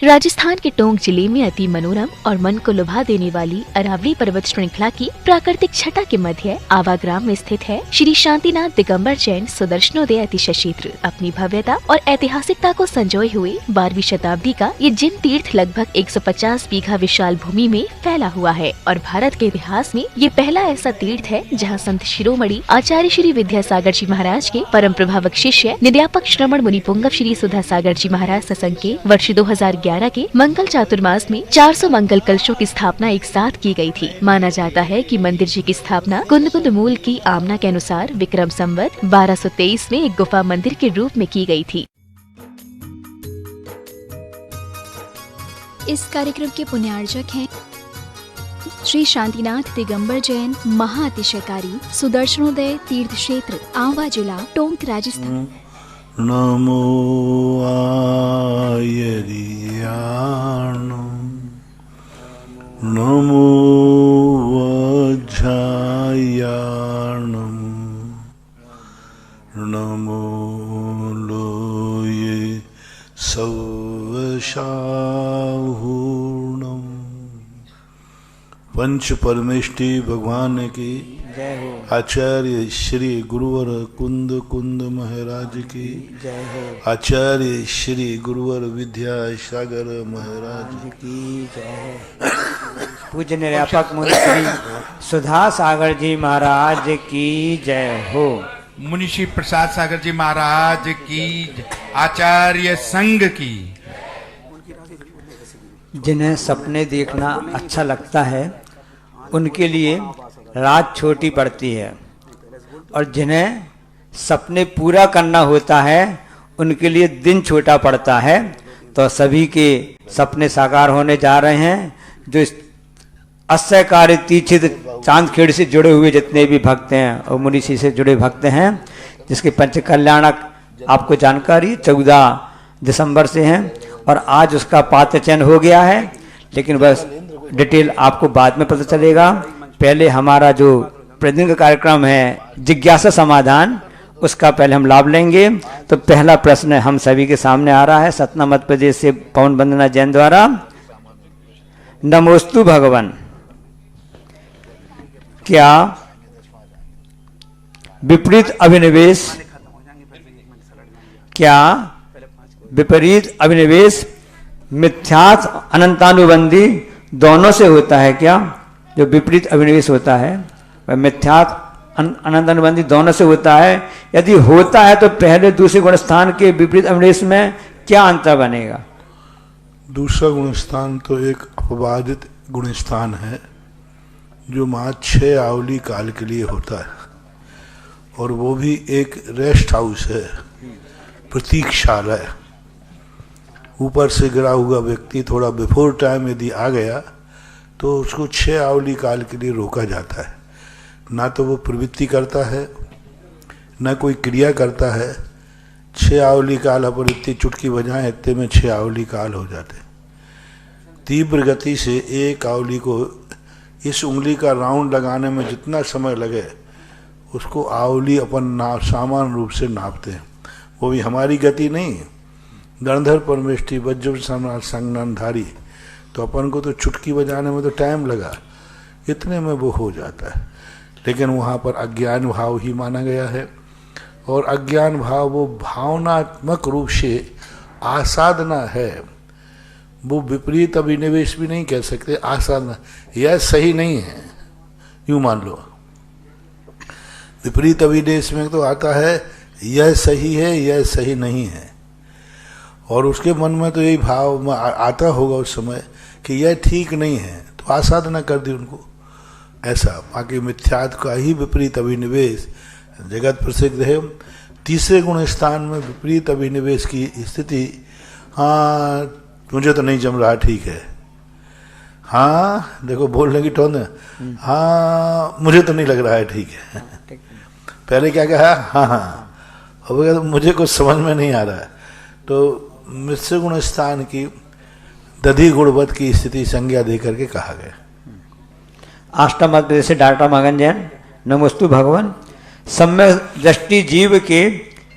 राजस्थान के टोंक जिले में अति मनोरम और मन को लुभा देने वाली अरावली पर्वत श्रृंखला की प्राकृतिक छटा के मध्य आवा ग्राम में स्थित है श्री शांतिनाथ दिगंबर जैन सुदर्शनोदय अतिशय क्षेत्र। अपनी भव्यता और ऐतिहासिकता को संजोए हुए 12वीं शताब्दी का ये जिन तीर्थ लगभग 150 बीघा विशाल भूमि में फैला हुआ है और भारत के इतिहास में ये पहला ऐसा तीर्थ है जहाँ संत शिरोमणि आचार्य श्री विद्यासागर जी महाराज के परम प्रभावक शिष्य निध्यापक श्रमण मुनि पुंगव श्री सुधासागर जी महाराज सत्संग के वर्ष 2011 के मंगल चातुर्मास में 400 मंगल कलशों की स्थापना एक साथ की गई थी। माना जाता है कि मंदिर जी की स्थापना कुंद कुंद मूल की आमना के अनुसार विक्रम संवत 1223 में एक गुफा मंदिर के रूप में की गई थी। इस कार्यक्रम के पुण्यार्जक हैं श्री शांतिनाथ दिगंबर जैन महाअतिशयकारी सुदर्शनोदय तीर्थ क्षेत्र, आंवला जिला, टोंक, राजस्थान। नमो आयरियाणं नमो वज्रायाणं नमो लोये सवशाहूर्णं। पंच परमेष्टि भगवान की जय हो। आचार्य श्री गुरुवर कुंद कुंद महाराज की जय हो। आचार्य श्री गुरुवर विद्यासागर महाराज की जय हो। पूज्य निर्यापक मुनि श्री सुधा सागर जी महाराज की जय हो। मुनिषी प्रसाद सागर जी महाराज की, आचार्य संघ की। जिन्हें सपने देखना अच्छा लगता है उनके लिए रात छोटी पड़ती है और जिन्हें सपने पूरा करना होता है उनके लिए दिन छोटा पड़ता है। तो सभी के सपने साकार होने जा रहे हैं। जो अस्यकारी तीक्षित चांदखेड़ से जुड़े हुए जितने भी भक्त हैं और मुनिषी से जुड़े भक्त हैं, जिसके पंच कल्याणक आपको जानकारी 14 दिसंबर से हैं और आज उसका पात्र चयन हो गया है, लेकिन बस डिटेल आपको बाद में पता चलेगा। पहले हमारा जो प्रतिदिन का कार्यक्रम है जिज्ञासा समाधान, उसका पहले हम लाभ लेंगे। तो पहला प्रश्न हम सभी के सामने आ रहा है सतना मध्य प्रदेश से पवन वंदना जैन द्वारा। नमोस्तु भगवान, क्या विपरीत अभिनिवेश अभिनिवेश मिथ्यार्थ अनंतानुबंधी दोनों से होता है? क्या जो विपरीत अभिनिवेश होता है वह मिथ्यार्थ अनंतानुबंधी दोनों से होता है? यदि होता है तो पहले दूसरे गुण स्थान के विपरीत अभिनिवेश में क्या अंतर बनेगा? दूसरा गुण स्थान तो एक अपवादित गुण स्थान है जो मात्र 6 आवली काल के लिए होता है और वो भी एक रेस्ट हाउस है, प्रतीक्षालय। ऊपर से गिरा हुआ व्यक्ति थोड़ा बिफोर टाइम यदि आ गया तो उसको 6 आवली काल के लिए रोका जाता है। ना तो वो प्रवृत्ति करता है ना कोई क्रिया करता है। 6 आवली काल अपन इतनी चुटकी बजाएं इतने में 6 आवली काल हो जाते। तीव्र गति से एक आवली को इस उंगली का राउंड लगाने में जितना समय लगे उसको आवली अपन सामान्य रूप से नापते हैं। वो भी हमारी गति नहीं, गणधर परमेष्टि वज्र सम्राट संज्ञानधारी, तो अपन को तो चुटकी बजाने में तो टाइम लगा, इतने में वो हो जाता है। लेकिन वहाँ पर अज्ञान भाव ही माना गया है और अज्ञान भाव वो भावनात्मक रूप से आसाधना है। वो विपरीत अभिनिवेश भी नहीं कह सकते, आसाधना। यह सही नहीं है, यूँ मान लो। विपरीत अभिनिवेश में तो आता है यह सही है, यह सही नहीं है, और उसके मन में तो यही भाव आता होगा उस समय कि यह ठीक नहीं है, तो आसाधना कर दी उनको। ऐसा बाकी मिथ्यात्व का ही विपरीत अभिनिवेश जगत प्रसिद्ध है। तीसरे गुण स्थान में विपरीत अभिनिवेश की स्थिति, हाँ मुझे तो नहीं जम रहा, ठीक है, हाँ देखो बोलने की टोन है, हाँ मुझे तो नहीं लग रहा है, ठीक है। पहले क्या कहा, हाँ हाँ, अब मुझे कुछ समझ में नहीं आ रहा है। तो मिश्र गुण स्थान की दधि गुणवत की स्थिति संज्ञा देकर के कहा गया। आष्टा मध्य प्रदेश से डॉक्टर मगन जैन। नमोस्तु भगवान, सम्यक दृष्टि जीव के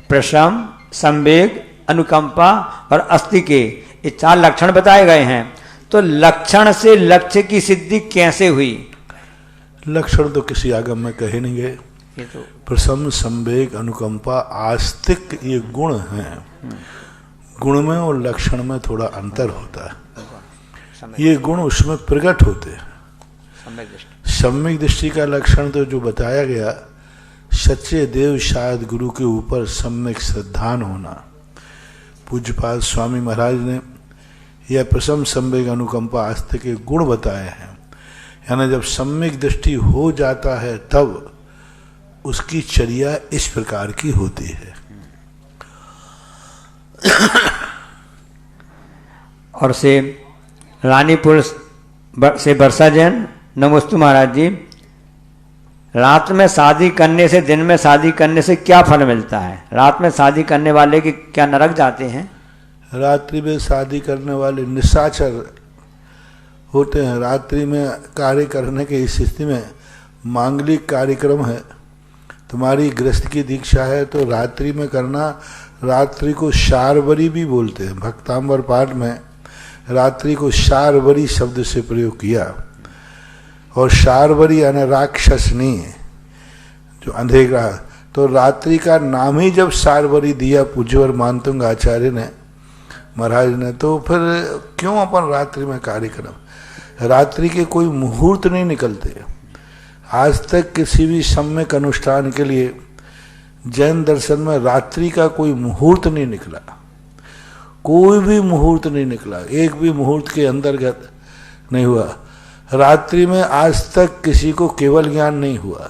प्रशम, संवेग, अनुकंपा और अस्थि के ये 4 लक्षण बताए गए हैं। तो लक्षण से लक्ष्य की सिद्धि कैसे हुई? लक्षण तो किसी आगम में कहे नहीं गए। ये तो प्रसन्न, संवेग, अनुकंपा, आस्तिक, ये गुण हैं। गुण में और लक्षण में थोड़ा अंतर होता है। ये गुण उसमें प्रकट होते हैं। सम्यक दृष्टि का लक्षण तो जो बताया गया, सच्चे देव शायद गुरु के ऊपर सम्यक श्रद्धान होना। पूज्यपाद स्वामी महाराज ने यह प्रसन्न, संवेग, अनुकंपा, आस्तिक के गुण बताए हैं। यानी जब सम्यक दृष्टि हो जाता है तब उसकी चर्या इस प्रकार की होती है। और से रानीपुर से वर्षा जैन, नमोस्तु महाराज जी, रात में शादी करने से दिन में शादी करने से क्या फल मिलता है? रात में शादी करने वाले के क्या नरक जाते हैं? रात्रि में शादी करने वाले निशाचर होते हैं। रात्रि में कार्य करने की स्थिति में मांगलिक कार्यक्रम है, तुम्हारी गृहस्थ की दीक्षा है तो रात्रि में करना। रात्रि को शार्वरी भी बोलते हैं। भक्तांबर पाठ में रात्रि को शार्वरी शब्द से प्रयोग किया। और शार्वरी यानी राक्षसनी, जो अंधेरा। तो रात्रि का नाम ही जब शार्वरी दिया पूज्यवर मानतुंग आचार्य ने, महाराज ने, तो फिर क्यों अपन रात्रि में कार्यक्रम? रात्रि के कोई मुहूर्त नहीं निकलते। आज तक किसी भी सम्यक अनुष्ठान के लिए जैन दर्शन में रात्रि का कोई मुहूर्त नहीं निकला। कोई भी मुहूर्त नहीं निकला, एक भी मुहूर्त के अंतर्गत नहीं हुआ। रात्रि में आज तक किसी को केवल ज्ञान नहीं हुआ।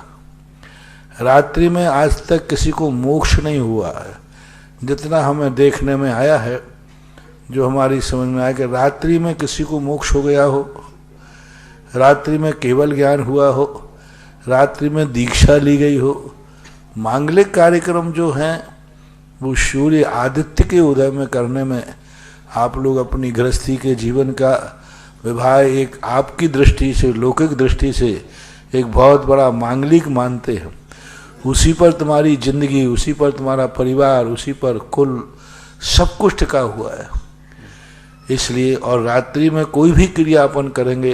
रात्रि में आज तक किसी को मोक्ष नहीं हुआ। जितना हमें देखने में आया है, जो हमारी समझ में आया कि रात्रि में किसी को मोक्ष हो गया हो, रात्रि में केवल ज्ञान हुआ हो, रात्रि में दीक्षा ली गई हो। मांगलिक कार्यक्रम जो हैं वो सूर्य आदित्य के उदय में करने में आप लोग अपनी गृहस्थी के जीवन का विवाह एक आपकी दृष्टि से, लौकिक दृष्टि से एक बहुत बड़ा मांगलिक मानते हैं। उसी पर तुम्हारी जिंदगी, उसी पर तुम्हारा परिवार, उसी पर कुल सब कुछ टिका हुआ है। इसलिए और रात्रि में कोई भी क्रिया अपन करेंगे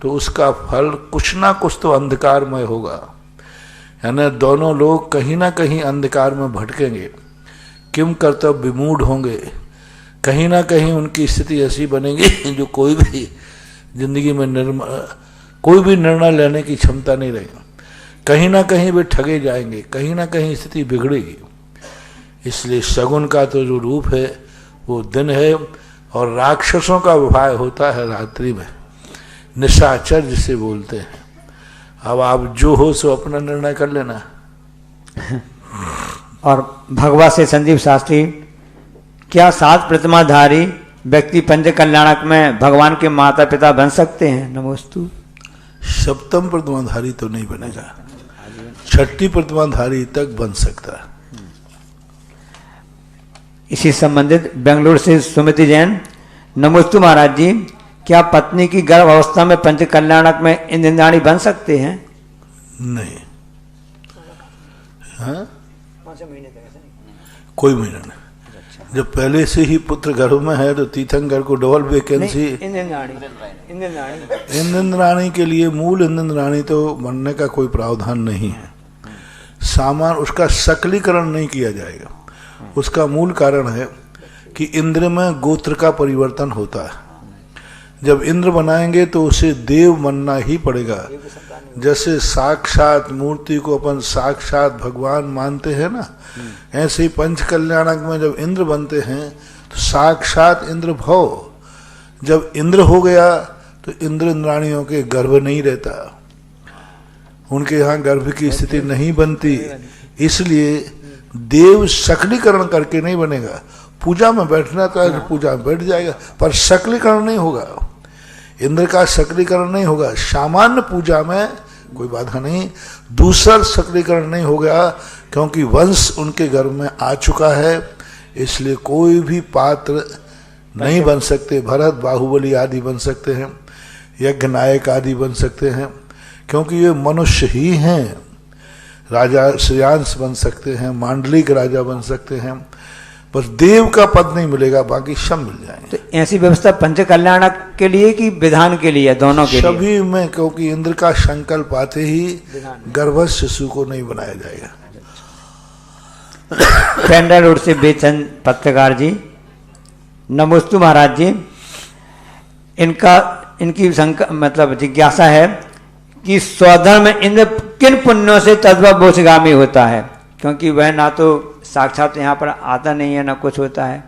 तो उसका फल कुछ ना कुछ तो अंधकारमय होगा। यानी दोनों लोग कहीं ना कहीं अंधकार में भटकेंगे, किम कर्तव्य विमूढ़ होंगे। कहीं ना कहीं उनकी स्थिति ऐसी बनेगी जो कोई भी जिंदगी में कोई भी निर्णय लेने की क्षमता नहीं रहेगी। कहीं ना कहीं वे ठगे जाएंगे, कहीं ना कहीं स्थिति बिगड़ेगी। इसलिए शगुन का तो जो रूप है वो दिन है, और राक्षसों का विवाह होता है रात्रि में, निशाचर जिसे बोलते हैं। अब आप जो हो सो अपना निर्णय कर लेना। और भगवा से संदीप शास्त्री, क्या 7 प्रतिमाधारी व्यक्ति पंच कल्याणक में भगवान के माता पिता बन सकते हैं? नमोस्तु। सप्तम प्रतिमाधारी तो नहीं बनेगा, 6ठी प्रतिमाधारी तक बन सकता है। इसी संबंधित बेंगलुरु से सुमिति जैन, नमोस्तु महाराज जी, क्या पत्नी की गर्भ अवस्था में पंच कल्याणक में इंद्राणी बन सकते हैं? नहीं। हाँ? कोई महीना नहीं। जब पहले से ही पुत्र गर्भ में है तो तीर्थंकर को डबल वैकेंसी। इंद्राणी के लिए मूल इंद्राणी तो बनने का कोई प्रावधान नहीं है। सामान उसका सकलीकरण नहीं किया जाएगा। उसका मूल कारण है कि इंद्र में गोत्र का परिवर्तन होता है। जब इंद्र बनाएंगे तो उसे देव बनना ही पड़ेगा। जैसे साक्षात मूर्ति को अपन साक्षात भगवान मानते हैं ना, ऐसे ही पंच कल्याणक में जब इंद्र बनते हैं तो साक्षात इंद्र भव। जब इंद्र हो गया तो इंद्र इंद्राणियों के गर्भ नहीं रहता, उनके यहाँ गर्भ की स्थिति नहीं बनती। इसलिए देव सकलीकरण करके नहीं बनेगा। पूजा में बैठना तो है, पूजा में बैठ जाएगा, पर सकलीकरण नहीं होगा। इंद्र का सकलीकरण नहीं होगा। सामान्य पूजा में कोई बाधा नहीं, दूसरा सकलीकरण नहीं होगा, क्योंकि वंश उनके गर्भ में आ चुका है। इसलिए कोई भी पात्र नहीं बन सकते। भरत, बाहुबली आदि बन सकते हैं, यज्ञ नायक आदि बन सकते हैं, क्योंकि ये मनुष्य ही हैं। राजा श्रेयांश बन सकते हैं, मांडलिक राजा बन सकते हैं, बस देव का पद नहीं मिलेगा, बाकी सब मिल जाएंगे। तो ऐसी व्यवस्था पंच कल्याण के लिए कि विधान के लिए, दोनों के लिए? सभी में, क्योंकि इंद्र का संकल्प आते ही गर्भस्थ शिशु को नहीं बनाया जाएगा। पेंड्रा रोड से बेचंद पत्रकार जी, नमोस्तु महाराज जी। इनकी मतलब जिज्ञासा है कि स्वधर्म इंद्र किन पुण्यों से तद्भवगामी होता है, क्योंकि वह ना तो साक्षात यहाँ पर आता नहीं है, ना कुछ होता है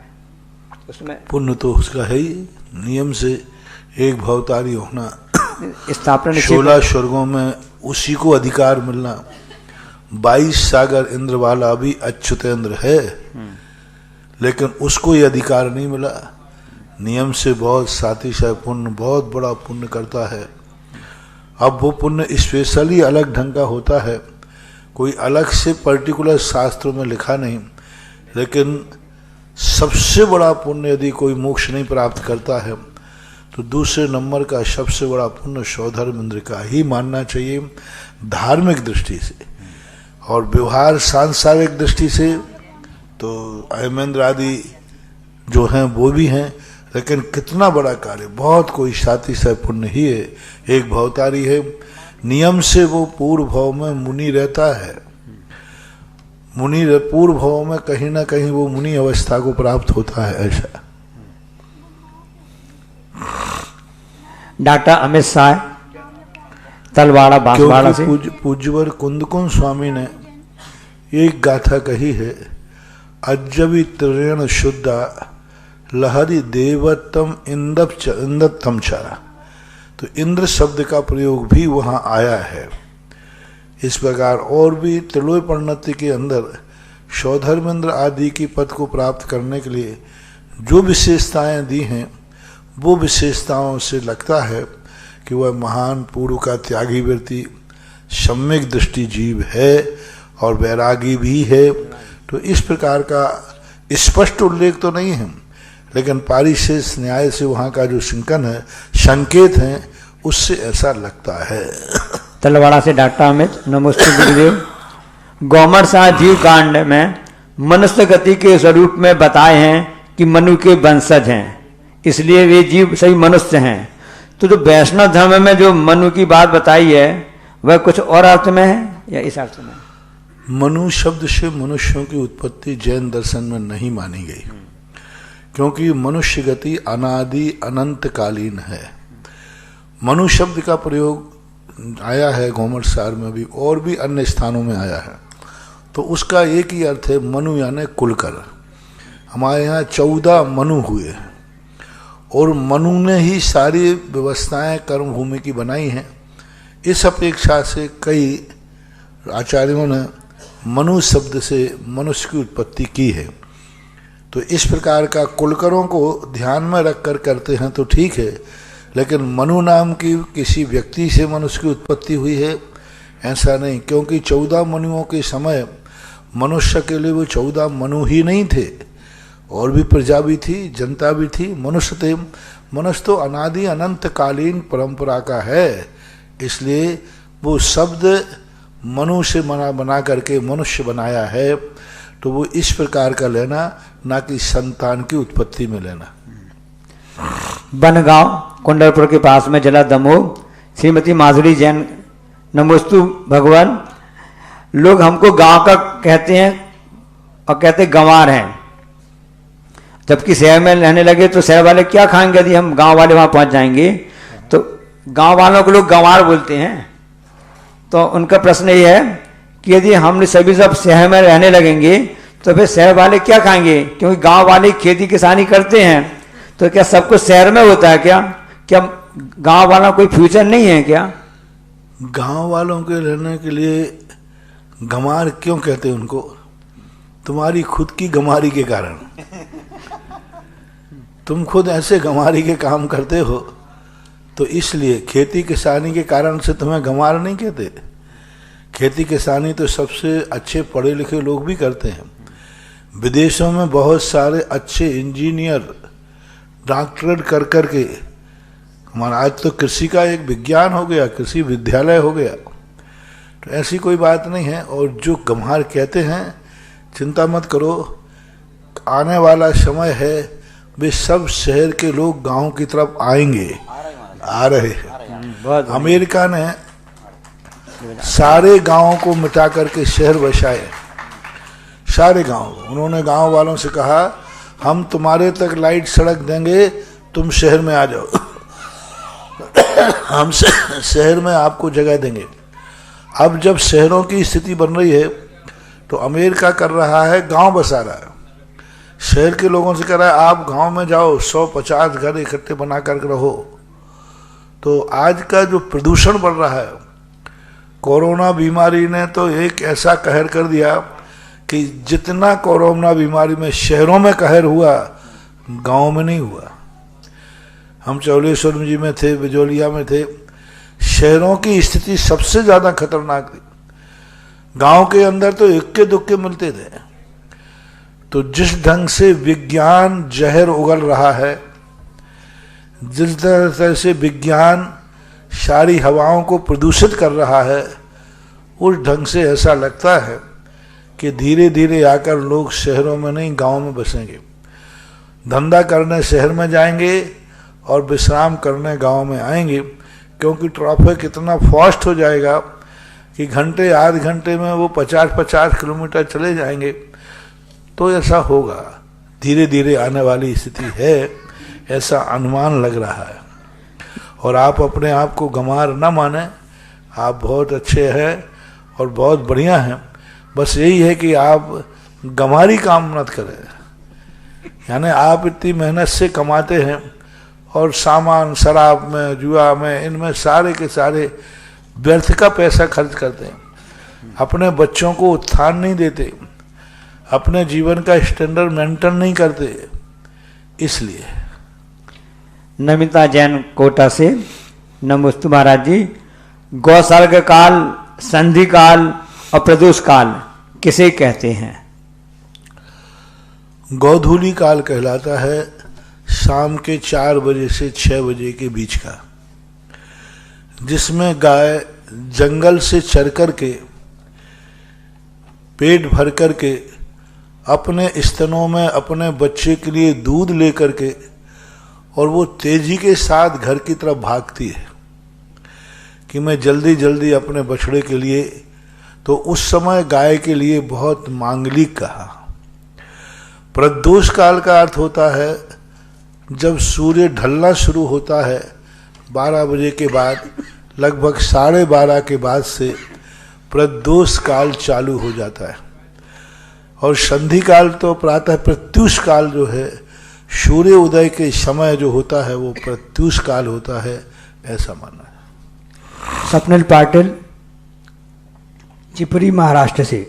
उसमें। पुण्य तो उसका है ही, नियम से एक भवतारी होना, स्थापना 16 स्वर्गों में उसी को अधिकार मिलना। 22 सागर इंद्र वाला भी अच्युतेंद्र है, लेकिन उसको ये अधिकार नहीं मिला। नियम से बहुत सातिशय पुण्य, बहुत बड़ा पुण्य करता है। अब वो पुण्य स्पेशली अलग ढंग का होता है, कोई अलग से पर्टिकुलर शास्त्रों में लिखा नहीं, लेकिन सबसे बड़ा पुण्य यदि कोई मोक्ष नहीं प्राप्त करता है तो दूसरे नंबर का सबसे बड़ा पुण्य स्वधर्म इंद्र का ही मानना चाहिए धार्मिक दृष्टि से। और व्यवहार सांसारिक दृष्टि से तो अयमेंद्र आदि जो हैं वो भी हैं, लेकिन कितना बड़ा कार्य, बहुत कोई सातिशय पुण्य ही है। एक भवतारी है, नियम से वो पूर्व भाव में मुनि रहता है, मुनि पूर्व भाव में कहीं ना कहीं वो मुनि अवस्था को प्राप्त होता है। ऐसा डॉक्टर अमित शाह तलवाड़ा बांसवाड़ा से, पूज्यवर कुंदकुंद स्वामी ने एक गाथा कही है, अज्जवि त्रिण शुद्धा लहरी देवतम इंदत्तम चारा। तो इंद्र शब्द का प्रयोग भी वहां आया है। इस प्रकार और भी त्रिलोय परिणति के अंदर स्वधर्मेंद्र आदि की पद को प्राप्त करने के लिए जो विशेषताएं दी हैं, वो विशेषताओं से लगता है कि वह महान पूर्व का त्यागी व्यक्ति, सम्यक दृष्टि जीव है और वैरागी भी है। तो इस प्रकार का स्पष्ट उल्लेख तो नहीं है, लेकिन पारिशेष न्याय से वहां का जो सिंकन है, संकेत है, उससे ऐसा लगता है। तलवाड़ा से डॉक्टर अमित, नमस्ते गुरुदेव। गौमर शाह जीव कांड में मनुष्य गति के स्वरूप में बताए हैं कि मनु के वंशज हैं, इसलिए वे जीव सही मनुष्य हैं। तो जो वैष्णव धर्म में जो मनु की बात बताई है वह कुछ और अर्थ में है या इस अर्थ में? मनु शब्द से मनुष्यों की उत्पत्ति जैन दर्शन में नहीं मानी गई, क्योंकि मनुष्य गति अनादि अनंत कालीन है। मनु शब्द का प्रयोग आया है गौमर सार में भी, और भी अन्य स्थानों में आया है। तो उसका एक ही अर्थ है, मनु यानी कुलकर। हमारे यहाँ 14 मनु हुए और मनु ने ही सारी व्यवस्थाएं कर्म भूमि की बनाई हैं। इस अपेक्षा से कई आचार्यों ने मनु शब्द से मनुष्य की उत्पत्ति की है। तो इस प्रकार का कुलकरों को ध्यान में रखकर करते हैं तो ठीक है, लेकिन मनु नाम की किसी व्यक्ति से मनुष्य की उत्पत्ति हुई है ऐसा नहीं, क्योंकि 14 मनुओं के समय मनुष्य के लिए वो 14 मनु ही नहीं थे, और भी प्रजा भी थी, जनता भी थी, मनुष्य थे। मनुष्य तो अनादि अनंत कालीन परंपरा का है, इसलिए वो शब्द मनु से बना करके मनुष्य बनाया है। तो वो इस प्रकार का लेना, ना कि संतान की उत्पत्ति में लेना। बनगांव कुंडलपुर के पास में जिला दमोह, श्रीमती माधुरी जैन, नमोस्तु भगवान। लोग हमको गांव का कहते हैं और कहते गंवार हैं, जबकि शहर में रहने लगे तो शहर वाले क्या खाएंगे यदि हम गांव वाले वहां पहुंच जाएंगे। तो गांव वालों को लोग गंवार बोलते हैं। तो उनका प्रश्न ये है कि यदि हम सभी सब शहर में रहने लगेंगे तो फिर शहर वाले क्या खाएंगे, क्योंकि गांव वाले खेती किसानी करते हैं। तो क्या सब कुछ शहर में होता है क्या? क्या गांव वाला कोई फ्यूचर नहीं है क्या? गांव वालों के रहने के लिए गंवार क्यों कहते हैं उनको? तुम्हारी खुद की गंवारी के कारण। तुम खुद ऐसे गंवारी के काम करते हो, तो इसलिए खेती किसानी के कारण से तुम्हें गंवार नहीं कहते। खेती किसानी तो सबसे अच्छे पढ़े लिखे लोग भी करते हैं। विदेशों में बहुत सारे अच्छे इंजीनियर डॉक्टरेट कर करके, हमारा आज तो कृषि का एक विज्ञान हो गया, कृषि विद्यालय हो गया। तो ऐसी कोई बात नहीं है। और जो गंवार कहते हैं, चिंता मत करो, आने वाला समय है वे सब शहर के लोग गांव की तरफ आएंगे, आ रहे हैं। बहुत अमेरिका ने सारे गांवों को मिटा करके शहर बसाए, सारे गांव। उन्होंने गांव वालों से कहा हम तुम्हारे तक लाइट सड़क देंगे, तुम शहर में आ जाओ, हम शहर में आपको जगह देंगे। अब जब शहरों की स्थिति बन रही है तो अमेरिका कर रहा है गांव बसा रहा है, शहर के लोगों से कह रहा है आप गांव में जाओ, 150 घर इकट्ठे बना कर रहो। तो आज का जो प्रदूषण बढ़ रहा है, कोरोना बीमारी ने तो एक ऐसा कहर कर दिया कि जितना कोरोना बीमारी में शहरों में कहर हुआ, गांव में नहीं हुआ। हम चौलेश्वर जी में थे, बिजोलिया में थे, शहरों की स्थिति सबसे ज्यादा खतरनाक थी। गांव के अंदर तो इक्के दुक्के मिलते थे। तो जिस ढंग से विज्ञान जहर उगल रहा है, जिस तरह से विज्ञान सारी हवाओं को प्रदूषित कर रहा है, उस ढंग से ऐसा लगता है कि धीरे धीरे आकर लोग शहरों में नहीं गांव में बसेंगे, धंधा करने शहर में जाएंगे और विश्राम करने गांव में आएंगे, क्योंकि ट्रैफिक इतना फास्ट हो जाएगा कि घंटे आध घंटे में वो 50-50 किलोमीटर चले जाएंगे। तो ऐसा होगा, धीरे धीरे आने वाली स्थिति है, ऐसा अनुमान लग रहा है। और आप अपने आप को गंवार न माने, आप बहुत अच्छे हैं और बहुत बढ़िया हैं। बस यही है कि आप गंवारी काम मत करें। यानी आप इतनी मेहनत से कमाते हैं और सामान शराब में, जुआ में, इनमें सारे के सारे व्यर्थ का पैसा खर्च करते हैं, अपने बच्चों को उत्थान नहीं देते, अपने जीवन का स्टैंडर्ड मेंटेन नहीं करते। इसलिए नमिता जैन कोटा से, नमस्ते महाराज जी। गौसर्ग काल, संधि काल और प्रदोष काल किसे कहते हैं? गोधूली काल कहलाता है शाम के 4 बजे से 6 बजे के बीच का, जिसमें गाय जंगल से चर कर के पेट भर कर के अपने स्तनों में अपने बच्चे के लिए दूध लेकर के और वो तेजी के साथ घर की तरफ भागती है कि मैं जल्दी जल्दी अपने बछड़े के लिए। तो उस समय गाय के लिए बहुत मांगलिक कहा। प्रदोष काल का अर्थ होता है जब सूर्य ढलना शुरू होता है 12 बजे के बाद, लगभग 12:30 के बाद से प्रदोष काल चालू हो जाता है। और संधि काल तो प्रातः प्रत्यूष काल जो है, सूर्य उदय के समय जो होता है वो प्रत्यूष काल होता है, ऐसा मानना है। स्वप्निल पाटिल, चिपरी, महाराष्ट्र से।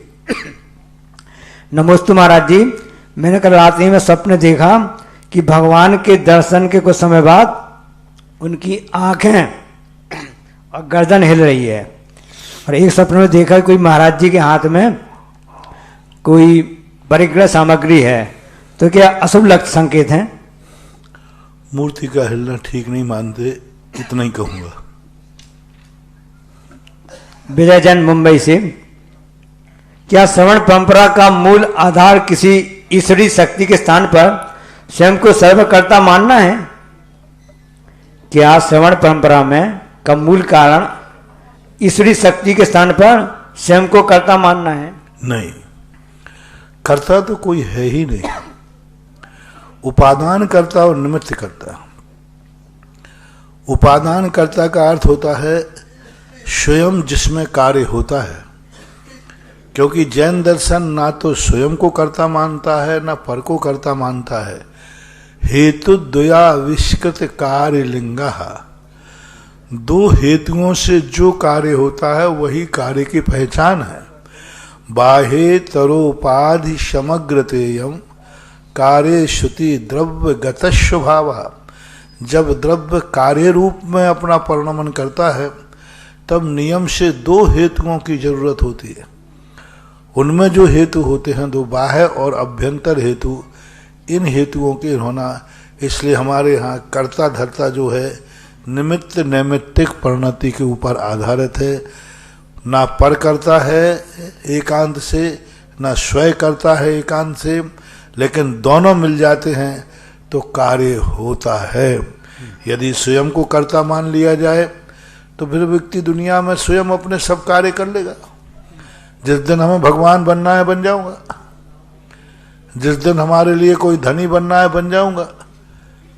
नमस्ते महाराज जी, मैंने कल रात में स्वप्न देखा कि भगवान के दर्शन के कुछ समय बाद उनकी आंखें और गर्दन हिल रही है। और एक स्वप्न में देखा कोई महाराज जी के हाथ में कोई परिग्रह सामग्री है, तो क्या अशुभ लक्षण संकेत हैं? मूर्ति का हिलना ठीक नहीं मानते, इतना ही कहूंगा। विजय जैन, मुंबई से। क्या श्रवण परंपरा का मूल आधार किसी ईश्वरीय शक्ति के स्थान पर स्वयं को सर्वकर्ता मानना है? क्या श्रवण परंपरा में का मूल कारण ईश्वरीय शक्ति के स्थान पर स्वयं को कर्ता मानना है? नहीं, कर्ता तो कोई है ही नहीं। उपादान कर्ता और निमित्त कर्ता। उपादान कर्ता का अर्थ होता है स्वयं जिसमें कार्य होता है, क्योंकि जैन दर्शन ना तो स्वयं को कर्ता मानता है ना पर को कर्ता मानता है। हेतु द्वया विष्कृत कार्य लिंगा, दो हेतुओं से जो कार्य होता है वही कार्य की पहचान है। बाहे तरोपाधि समग्रतेयम कार्य श्रुति द्रव्य गत स्वभाव। जब द्रव्य कार्य रूप में अपना परिणमन करता है तब नियम से दो हेतुओं की जरूरत होती है। उनमें जो हेतु होते हैं दो, बाह्य और अभ्यंतर हेतु, इन हेतुओं के होना, इसलिए हमारे यहाँ कर्ता धर्ता जो है निमित्त नैमित्तिक परिणति के ऊपर आधारित है। ना पर करता है एकांत से, ना स्वयं करता है एकांत से, लेकिन दोनों मिल जाते हैं तो कार्य होता है। यदि स्वयं को कर्ता मान लिया जाए तो फिर व्यक्ति दुनिया में स्वयं अपने सब कार्य कर लेगा। जिस दिन हमें भगवान बनना है बन जाऊंगा, जिस दिन हमारे लिए कोई धनी बनना है बन जाऊंगा।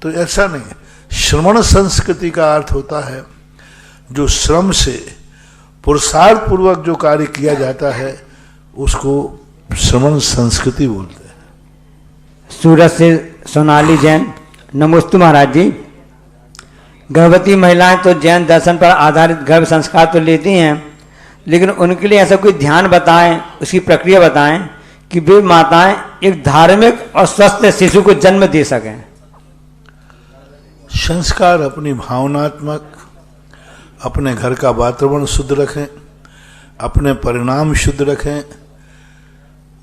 तो ऐसा नहीं है। श्रमण संस्कृति का अर्थ होता है जो श्रम से पुरुषार्थ पूर्वक जो कार्य किया जाता है उसको श्रमण संस्कृति बोलते हैं। सूरत से सोनाली जैन। नमोस्तु महाराज जी। गर्भवती महिलाएं तो जैन दर्शन पर आधारित गर्भ संस्कार तो लेती हैं, लेकिन उनके लिए ऐसा कोई ध्यान बताएं, उसकी प्रक्रिया बताएं कि वे माताएं एक धार्मिक और स्वस्थ शिशु को जन्म दे सकें। संस्कार अपनी भावनात्मक, अपने घर का वातावरण शुद्ध रखें, अपने परिणाम शुद्ध रखें,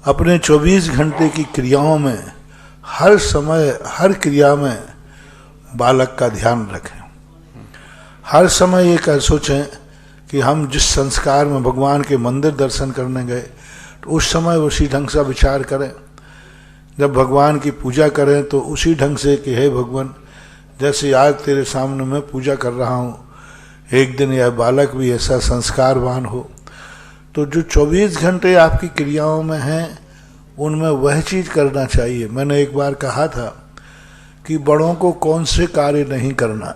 अपने 24 घंटे की क्रियाओं में हर समय हर क्रिया में बालक का ध्यान रखें। हर समय ये कह सोचें कि हम जिस संस्कार में भगवान के मंदिर दर्शन करने गए तो उस समय उसी ढंग से विचार करें। जब भगवान की पूजा करें तो उसी ढंग से कि हे भगवान, जैसे आज तेरे सामने मैं पूजा कर रहा हूँ, एक दिन यह बालक भी ऐसा संस्कारवान हो। तो जो 24 घंटे आपकी क्रियाओं में हैं उनमें वह चीज़ करना चाहिए। मैंने एक बार कहा था कि बड़ों को कौन से कार्य नहीं करना,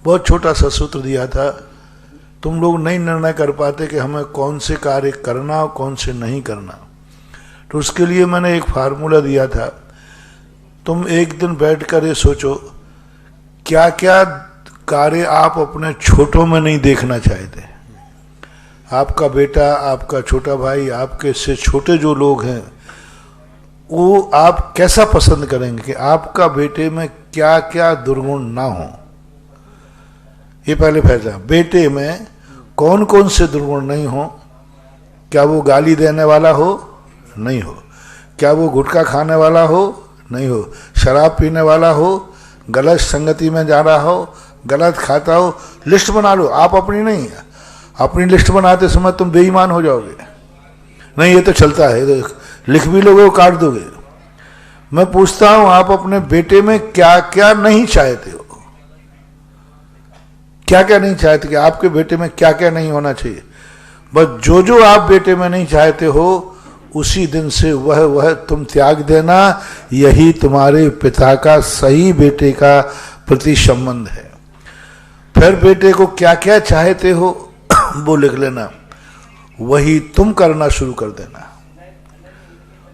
बहुत छोटा सा सूत्र दिया था। तुम लोग नहीं निर्णय कर पाते कि हमें कौन से कार्य करना और कौन से नहीं करना, तो उसके लिए मैंने एक फार्मूला दिया था। तुम एक दिन बैठकर ये सोचो क्या क्या कार्य आप अपने छोटों में नहीं देखना चाहते। आपका बेटा, आपका छोटा भाई, आपके से छोटे जो लोग हैं वो आप कैसा पसंद करेंगे कि आपका बेटे में क्या क्या दुर्गुण ना हो। ये पहले फैसला। बेटे में कौन कौन से दुर्गुण नहीं हो। क्या वो गाली देने वाला हो? नहीं हो। क्या वो गुटखा खाने वाला हो? नहीं हो। शराब पीने वाला हो, गलत संगति में जा रहा हो, गलत खाता हो। लिस्ट बना लो, आप अपनी नहीं। अपनी लिस्ट बनाते समय तुम बेईमान हो जाओगे। नहीं, ये तो चलता है, तो लिख भी लोगे, काट दोगे। मैं पूछता हूं आप अपने बेटे में क्या क्या नहीं चाहते हो, क्या क्या नहीं चाहते कि आपके बेटे में क्या क्या नहीं होना चाहिए। बस जो जो आप बेटे में नहीं चाहते हो उसी दिन से वह तुम त्याग देना। यही तुम्हारे पिता का सही बेटे का प्रति संबंध है। फिर बेटे को क्या क्या चाहते हो वो लिख लेना, वही तुम करना शुरू कर देना।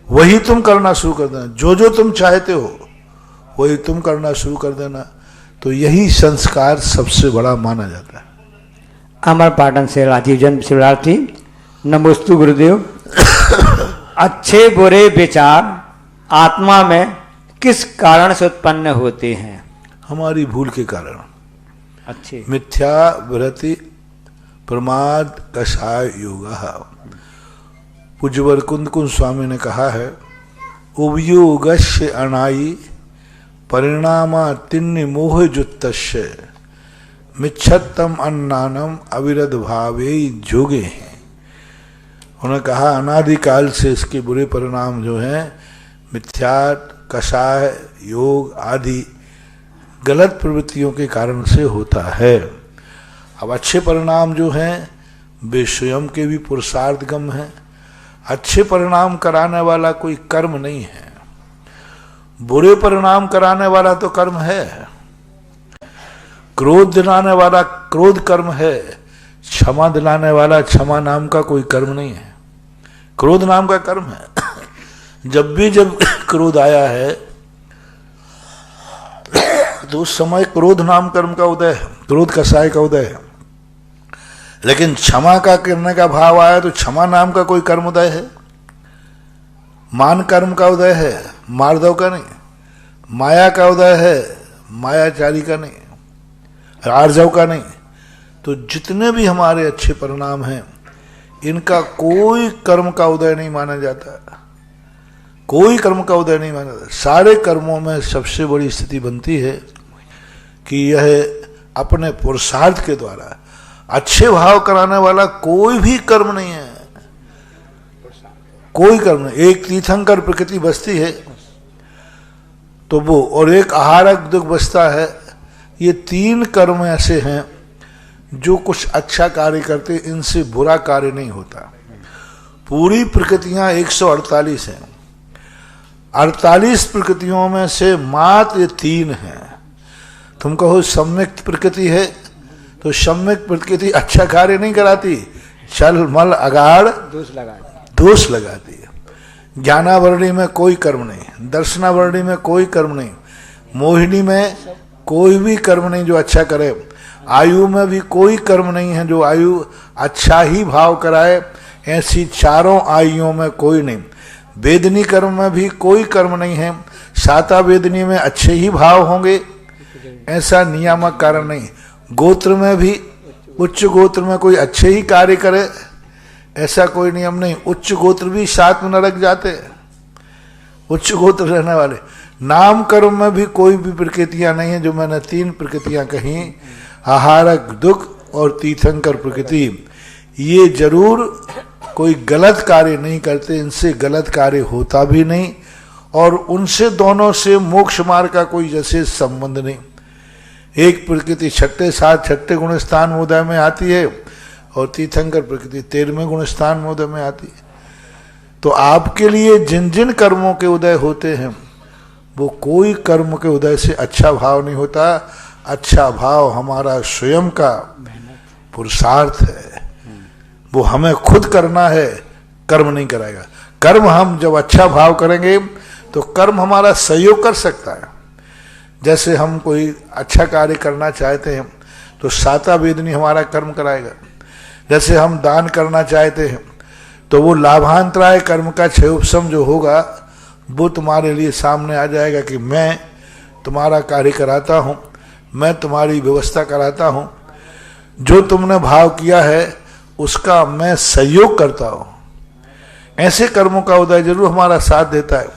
वही तुम करना शुरू कर देना। जो जो तुम चाहते हो वही तुम करना शुरू कर देना। तो यही संस्कार सबसे बड़ा माना जाता है। अमर पाटन से राजीव जन्म शिवरार्थी। नमोस्तु गुरुदेव। अच्छे बुरे विचार आत्मा में किस कारण से उत्पन्न होते हैं? हमारी भूल के कारण। अच्छे मिथ्या वृत्ति प्रमाद कषाय योग। पूज्यवर कुंद कुंज स्वामी ने कहा है, उवयोगस्य अनाई परिणामा तिन्नि मोह जुत्तस्य मिच्छत्तम अन्नानम अविरध भावे जोगे हैं। उन्होंने कहा अनादिकाल से इसके बुरे परिणाम जो हैं मिथ्या, कषाय, योग आदि गलत प्रवृत्तियों के कारण से होता है। अब अच्छे परिणाम जो हैं वे स्वयं के भी पुरुषार्थगम हैं। अच्छे परिणाम कराने वाला कोई कर्म नहीं है, बुरे परिणाम कराने वाला तो कर्म है। क्रोध दिलाने वाला क्रोध कर्म है, क्षमा दिलाने वाला क्षमा नाम का कोई कर्म नहीं है, क्रोध नाम का कर्म है। जब भी जब क्रोध आया है तो उस समय क्रोध नाम कर्म का उदय है, क्रोध कषाय का उदय है। लेकिन क्षमा का करने का भाव आया तो क्षमा नाम का कोई कर्म उदय है। मान कर्म का उदय है, मार्दव का नहीं। माया का उदय है, मायाचारी का नहीं, आर्जव का नहीं। तो जितने भी हमारे अच्छे परिणाम हैं इनका कोई कर्म का उदय नहीं माना जाता, कोई कर्म का उदय नहीं माना जाता। सारे कर्मों में सबसे बड़ी स्थिति बनती है कि यह अपने पुरुषार्थ के द्वारा अच्छे भाव कराने वाला कोई भी कर्म नहीं है। कोई कर्म नहीं। एक तीर्थंकर प्रकृति बसती है तो वो, और एक आहारक दुख बसता है। ये 3 कर्म ऐसे हैं जो कुछ अच्छा कार्य करते, इनसे बुरा कार्य नहीं होता। पूरी प्रकृतियां 148 हैं, 48 प्रकृतियों में से मात्र 3 हैं। तुम कहो सम्यक प्रकृति है, तो सम्यक प्रकृति अच्छा कार्य नहीं कराती, छल मल अगाड़ दोष लगाती है। ज्ञानावरणी में कोई कर्म नहीं, दर्शनावरणी में कोई कर्म नहीं, मोहिनी में कोई भी कर्म नहीं जो अच्छा करे, आयु में भी कोई कर्म नहीं है जो आयु अच्छा ही भाव कराए, ऐसी चारों आयुओं में कोई नहीं। वेदनी कर्म में भी कोई कर्म नहीं है, साता वेदनी में अच्छे ही भाव होंगे, ऐसा नियामक कारण नहीं। गोत्र में भी, उच्च गोत्र में कोई अच्छे ही कार्य करे, ऐसा कोई नियम नहीं। उच्च गोत्र भी साथ में नरक जाते, उच्च गोत्र रहने वाले। नाम कर्म में भी कोई भी प्रकृतियां नहीं है, जो मैंने 3 प्रकृतियां कही, आहारक दुख और तीर्थंकर प्रकृति। ये जरूर कोई गलत कार्य नहीं करते, इनसे गलत कार्य होता भी नहीं, और उनसे दोनों से मोक्ष मार्ग का कोई जैसे संबंध नहीं। एक प्रकृति 6 गुण स्थान मोदय में आती है, और तीर्थंकर प्रकृति 13वें गुण स्थान मोदय में आती है। तो आपके लिए जिन जिन कर्मों के उदय होते हैं, वो कोई कर्म के उदय से अच्छा भाव नहीं होता। अच्छा भाव हमारा स्वयं का पुरुषार्थ है, वो हमें खुद करना है, कर्म नहीं कराएगा। कर्म हम जब अच्छा भाव करेंगे तो कर्म हमारा सहयोग कर सकता है। जैसे हम कोई अच्छा कार्य करना चाहते हैं तो साता वेदनी हमारा कर्म कराएगा। जैसे हम दान करना चाहते हैं तो वो लाभांतराय कर्म का क्षयोपशम जो होगा वो तुम्हारे लिए सामने आ जाएगा कि मैं तुम्हारा कार्य कराता हूँ, मैं तुम्हारी व्यवस्था कराता हूँ, जो तुमने भाव किया है उसका मैं सहयोग करता हूँ। ऐसे कर्मों का उदय जरूर हमारा साथ देता है।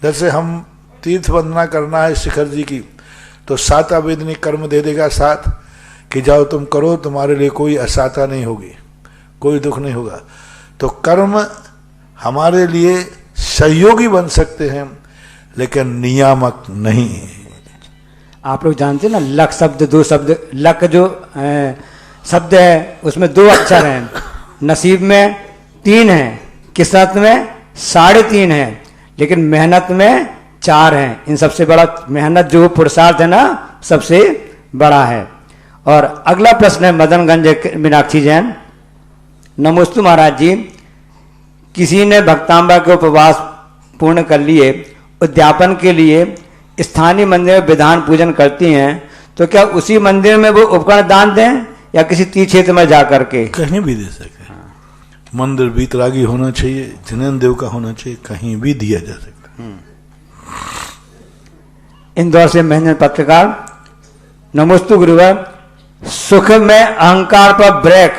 जैसे हम तीर्थ वंदना करना है शिखर जी की, तो साता वेदनी कर्म दे देगा साथ कि जाओ तुम करो, तुम्हारे लिए कोई असाता नहीं होगी, कोई दुख नहीं होगा। तो कर्म हमारे लिए सहयोगी बन सकते हैं, लेकिन नियामक नहीं। आप लोग जानते हैं ना, लक शब्द 2 शब्द, लक जो शब्द है उसमें 2 अक्षर हैं, नसीब में 3 हैं, किस्मत में 3.5 हैं, लेकिन मेहनत में 4 हैं। इन सबसे बड़ा मेहनत जो पुरुषार्थ है ना, सबसे बड़ा है। और अगला प्रश्न है मदनगंज मीनाक्षी जैन। नमोस्तु महाराज जी, किसी ने भक्तांबा के उपवास पूर्ण कर लिए, उद्यापन के लिए स्थानीय मंदिर में विधान पूजन करती हैं, तो क्या उसी मंदिर में वो उपकरण दान दें या किसी तीर्थ क्षेत्र में जाकर के? कहीं भी दे सकते हैं। मंदिर वीतरागी होना चाहिए, जिनेन्द्र देव का होना चाहिए, कहीं भी दिया जा सकता है। इंदौर से महेंद्र पत्रकार। नमोस्तु गुरुवर, सुख में अहंकार पर ब्रेक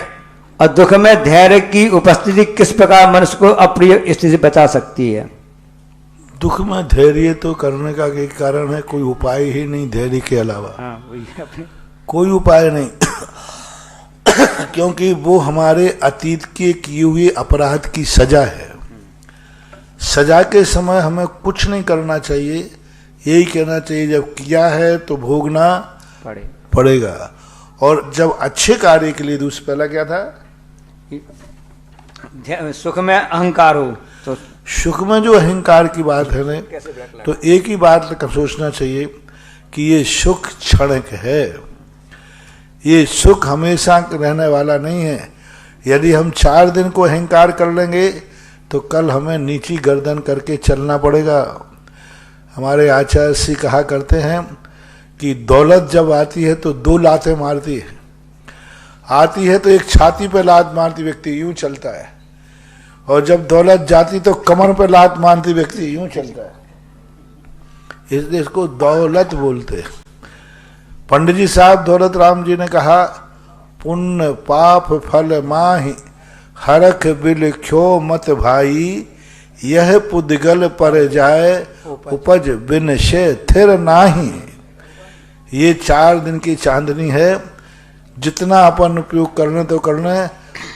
और दुख में धैर्य की उपस्थिति किस प्रकार मनुष्य को अप्रिय स्थिति से बचा सकती है? दुख में धैर्य तो करने का एक कारण है, कोई उपाय ही नहीं धैर्य के अलावा। कोई उपाय नहीं क्योंकि वो हमारे अतीत के किए हुए अपराध की सजा है। सजा के समय हमें कुछ नहीं करना चाहिए, यही कहना चाहिए जब किया है तो भोगना पड़ेगा। और जब अच्छे कार्य के लिए, दूसरा पहला क्या था, सुख में अहंकार हो तो, सुख में जो अहंकार की बात है ना, तो एक ही बात सोचना चाहिए कि ये सुख क्षणिक है, ये सुख हमेशा रहने वाला नहीं है। यदि हम 4 दिन को अहंकार कर लेंगे तो कल हमें नीची गर्दन करके चलना पड़ेगा। हमारे आचार्य श्री कहा करते हैं कि दौलत जब आती है तो 2 लातें मारती है। आती है तो एक छाती पे लात मारती व्यक्ति यूं चलता है, और जब दौलत जाती तो कमर पे लात मारती व्यक्ति यूं चलता है। इसलिए इसको दौलत बोलते हैं। पंडित जी साहब दौलत राम जी ने कहा, पुण्य पाप फल माहि हरख बिल ख्यो मत भाई, यह पुद्गल पर जाए उपज बिन शे थिर नाही। ये 4 दिन की चांदनी है, जितना अपन उपयोग करने तो करना है।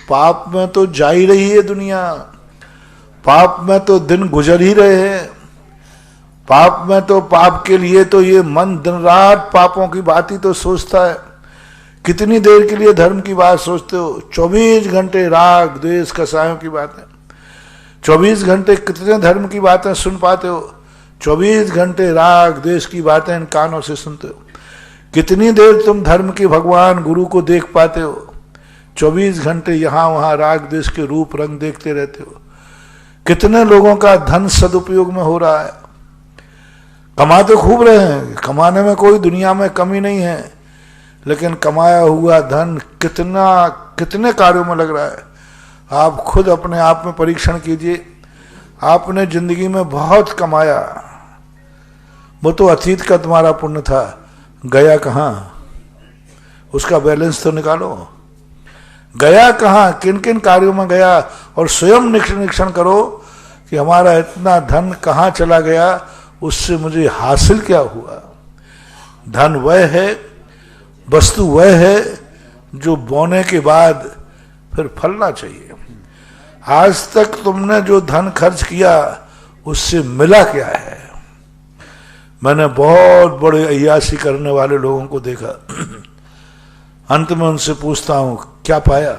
पाप में तो जा ही रही है दुनिया, पाप में तो दिन गुजर ही रहे हैं। पाप में तो पाप के लिए तो ये मन दिन रात पापों की बात ही तो सोचता है। कितनी देर के लिए धर्म की बात सोचते हो? 24 घंटे राग द्वेष कसायों की बातें। 24 घंटे कितने धर्म की बातें सुन पाते हो? 24 घंटे राग द्वेष की बातें इन कानों से सुनते हो। कितनी देर तुम धर्म के भगवान गुरु को देख पाते हो? 24 घंटे यहां वहां राग द्वेष के रूप रंग देखते रहते हो। कितने लोगों का धन सदुपयोग में हो रहा है। कमाते खूब रहे हैं, कमाने में कोई दुनिया में कमी नहीं है, लेकिन कमाया हुआ धन कितने कार्यों में लग रहा है। आप खुद अपने आप में परीक्षण कीजिए। आपने जिंदगी में बहुत कमाया, वो तो अतीत का तुम्हारा पुण्य था, गया कहाँ? उसका बैलेंस तो निकालो। गया कहाँ? किन किन कार्यों में गया? और स्वयं निरीक्षण करो कि हमारा इतना धन कहाँ चला गया, उससे मुझे हासिल क्या हुआ। धन वह है, वस्तु वह है जो बोने के बाद फिर फलना चाहिए। आज तक तुमने जो धन खर्च किया उससे मिला क्या है? मैंने बहुत बड़े अय्यासी करने वाले लोगों को देखा। अंत में उनसे पूछता हूं क्या पाया?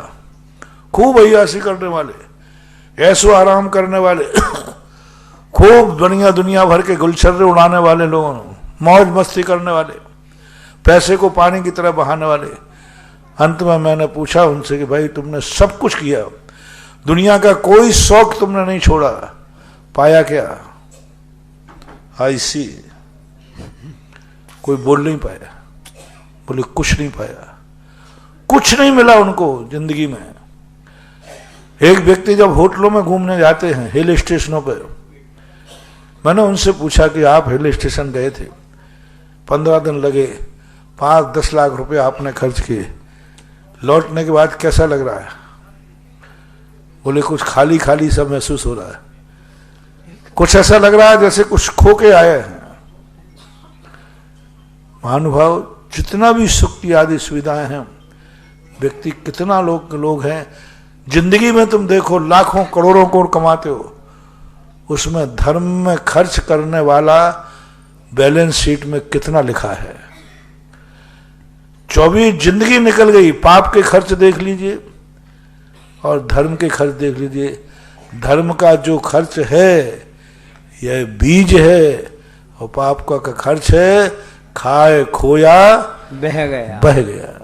खूब अय्यासी करने वाले, ऐसो आराम करने वाले, खूब दुनिया भर के गुलछर्रे उड़ाने वाले लोगों, मौज मस्ती करने वाले, पैसे को पानी की तरह बहाने वाले। अंत में मैंने पूछा उनसे कि भाई तुमने सब कुछ किया, दुनिया का कोई शौक तुमने नहीं छोड़ा, पाया क्या? आई सी। कोई बोल नहीं पाया, बोले कुछ नहीं पाया, कुछ नहीं मिला उनको जिंदगी में। एक व्यक्ति जब होटलों में घूमने जाते हैं, हिल स्टेशनों पर, मैंने उनसे पूछा कि आप हिल स्टेशन गए थे, 15 दिन लगे, 5-10 लाख रुपए आपने खर्च किए, लौटने के बाद कैसा लग रहा है? बोले कुछ खाली खाली सा महसूस हो रहा है, कुछ ऐसा लग रहा है जैसे कुछ खो के आए हैं। महानुभाव, जितना भी सुख की आदि सुविधाएं हैं, व्यक्ति कितना लोग हैं, जिंदगी में तुम देखो लाखों करोड़ों करोड़ कमाते हो, उसमें धर्म में खर्च करने वाला बैलेंस शीट में कितना लिखा है? 24 जिंदगी निकल गई, पाप के खर्च देख लीजिए और धर्म के खर्च देख लीजिए। धर्म का जो खर्च है यह बीज है, और पाप का खर्च है खाए खोया बह गया।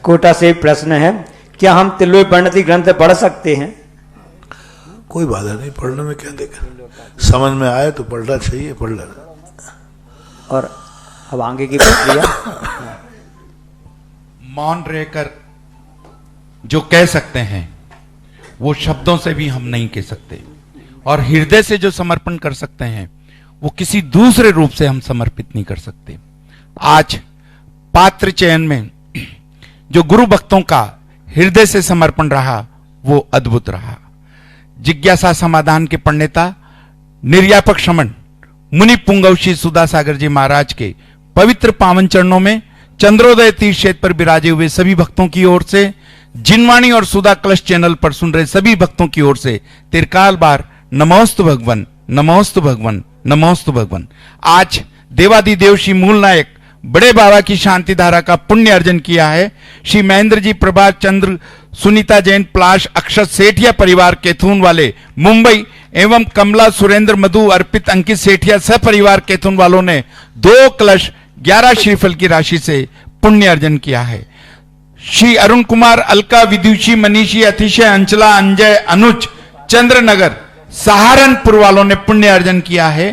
कोटा से प्रश्न है, क्या हम तिलवे परिणति ग्रंथ पढ़ सकते हैं? कोई बाधा नहीं, पढ़ने में क्या देखा, समझ में आए तो पढ़ना चाहिए, पढ़ लेना। और अब आगे की प्रक्रिया। मौन रहकर जो कह सकते हैं वो शब्दों से भी हम नहीं कह सकते, और हृदय से जो समर्पण कर सकते हैं वो किसी दूसरे रूप से हम समर्पित नहीं कर सकते। आज पात्र चयन में जो गुरु भक्तों का हृदय से समर्पण रहा वो अद्भुत रहा। जिज्ञासा समाधान के प्रणेता निर्यापक श्रमण मुनि पुंगव श्री सुधासागर जी महाराज के पवित्र पावन चरणों में चंद्रोदय तीर्थ क्षेत्र पर विराजे हुए सभी भक्तों की ओर से, जिनवाणी और सुधा कलश चैनल पर सुन रहे सभी भक्तों की ओर से तिरकाल बार नमोस्तु भगवन, नमोस्तु भगवन, नमोस्तु भगवन। आज देवादिदेव श्री मूल नायक बड़े बाबा की शांति धारा का पुण्य अर्जन किया है। श्री महेंद्र जी, प्रभात चंद्र, सुनीता जैन, पलाश, अक्षत सेठिया परिवार कैथून वाले मुंबई एवं कमला, सुरेंद्र, मधु, अर्पित, अंकित सेठिया सह परिवार कैथून वालों ने 2 कलश 11 श्रीफल की राशि से पुण्य अर्जन किया है। श्री अरुण कुमार, अलका, विदुषी, मनीषी, अतिशय, अंचला, अंजय, अनुज, चंद्रनगर, सहारनपुर वालों ने पुण्य अर्जन किया है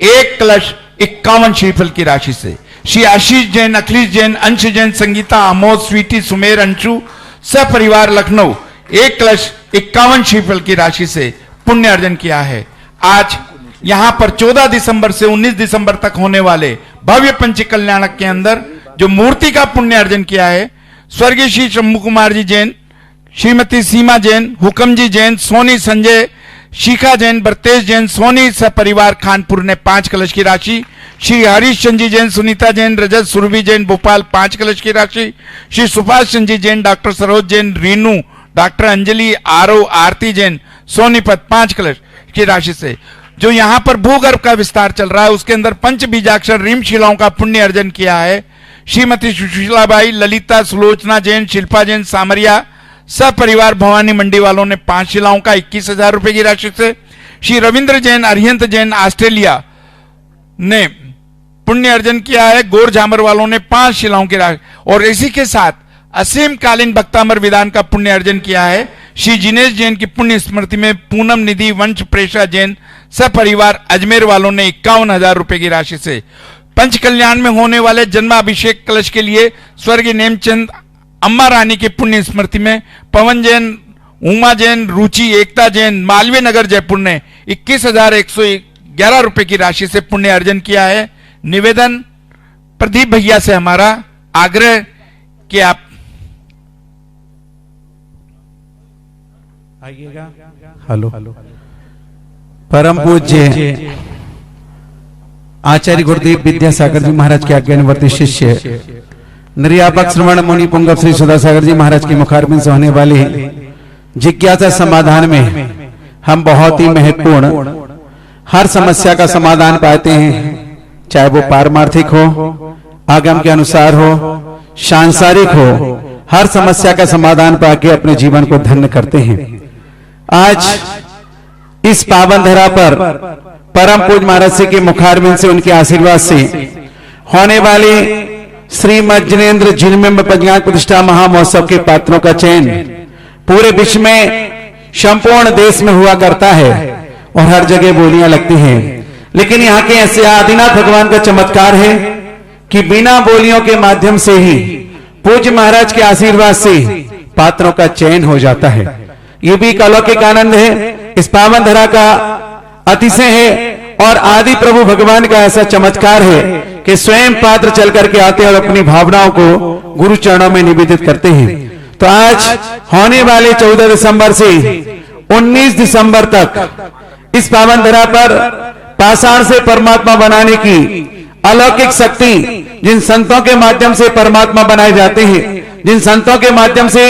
1 कलश 51 श्रीफल की राशि से। श्री आशीष जैन, अखिलेश जैन, अंश जैन, संगीता, अमोद, स्वीटी, सुमेर, अंशु सह परिवार लखनऊ 1 कलश 51 श्रीफल की राशि से पुण्य अर्जन किया है। आज यहां पर 14 दिसंबर से 19 दिसंबर तक होने वाले भव्य पंच कल्याणक के अंदर जो मूर्ति का पुण्य अर्जन किया है, स्वर्गीय श्री शंभू कुमार जी जैन, श्रीमती सीमा जैन, हुकम जी जैन, सोनी संजय, शिखा जैन, बरतेज जैन, सोनी सह परिवार खानपुर ने 5 कलश की राशि। श्री हरीश चंद जी जैन, सुनीता जैन, रजत, सुरभि जैन, भोपाल 5 कलश की राशि। श्री सुभाष चंद जी जैन, डॉक्टर सरोज जैन, रीनू, डॉक्टर अंजलि, आरव, आरती जैन, सोनीपत 5 कलश की राशि से। जो यहाँ पर भूगर्भ का विस्तार चल रहा है उसके अंदर पंच बीजाक्षर रीम शिलाओं का पुण्य अर्जन किया है। श्रीमती सुशीलाबाई, ललिता, सुलोचना जैन, शिल्पा जैन, सामरिया सपरिवार भवानी मंडी वालों ने 5 शिलाओं का 21,000 रुपए की राशि से। श्री रविंद्र जैन, अरिहंत जैन, ऑस्ट्रेलिया ने पुण्य अर्जन किया है। गोर झामर वालों ने 5 शिलाओं की राशि और इसी के साथ असीम कालीन भक्तामर विधान का पुण्य अर्जन किया है। श्री जिनेश जैन की पुण्य स्मृति में पूनम निधि वंश प्रेषा जैन सपरिवार अजमेर वालों ने 51,000 रुपए की राशि से। पंच कल्याण में होने वाले जन्माभिषेक कलश के लिए स्वर्गीय नेमचंद अम्मा रानी की पुण्य स्मृति में पवन जैन, उमा जैन, रुचि, एकता जैन, मालवीय नगर जयपुर ने 21,111 रुपए की राशि से पुण्य अर्जन किया है। निवेदन प्रदीप भैया से हमारा आग्रह कि आप आइएगा। हेलो, परम पूज्य आचार्य गुरुदेव विद्यासागर जी महाराज के आज्ञानुवर्ती शिष्य निर्यापक श्रवण मुनि पुंगव श्री सदासागर जी महाराज की मुखारबिंद से होने वाली जिज्ञासा समाधान में हम बहुत ही महत्वपूर्ण हर समस्या का समाधान पाते हैं, चाहे वो पारमार्थिक हो, आगम के अनुसार हो, सांसारिक हो, हर समस्या का समाधान पाके अपने जीवन को धन्य करते हैं। आज इस पावन धरा पर परम पूज्य महाराज जी के मुखारबिंद से उनके आशीर्वाद से होने वाले श्रीमद जिनेन्द्र जिनबिंब पंचज्ञान प्रतिष्ठा महामहोत्सव के पात्रों का चयन पूरे विश्व में संपूर्ण देश में हुआ करता है और हर जगह बोलियां लगती हैं। लेकिन यहाँ के ऐसे आदिनाथ भगवान का चमत्कार है कि बिना बोलियों के माध्यम से ही पूज्य महाराज के आशीर्वाद से पात्रों का चयन हो जाता है। ये भी एक अलौकिक आनंद है, इस पावन धरा का अतिशय है और आदि प्रभु भगवान का ऐसा चमत्कार है कि स्वयं पात्र चल करके आते हैं और अपनी भावनाओं को गुरु चरणों में निवेदित करते हैं। तो आज होने वाले 14 दिसंबर से 19 दिसंबर तक इस पावन धरा पर पाषाण से परमात्मा बनाने की अलौकिक शक्ति जिन संतों के माध्यम से परमात्मा बनाए जाते हैं, जिन संतों के माध्यम से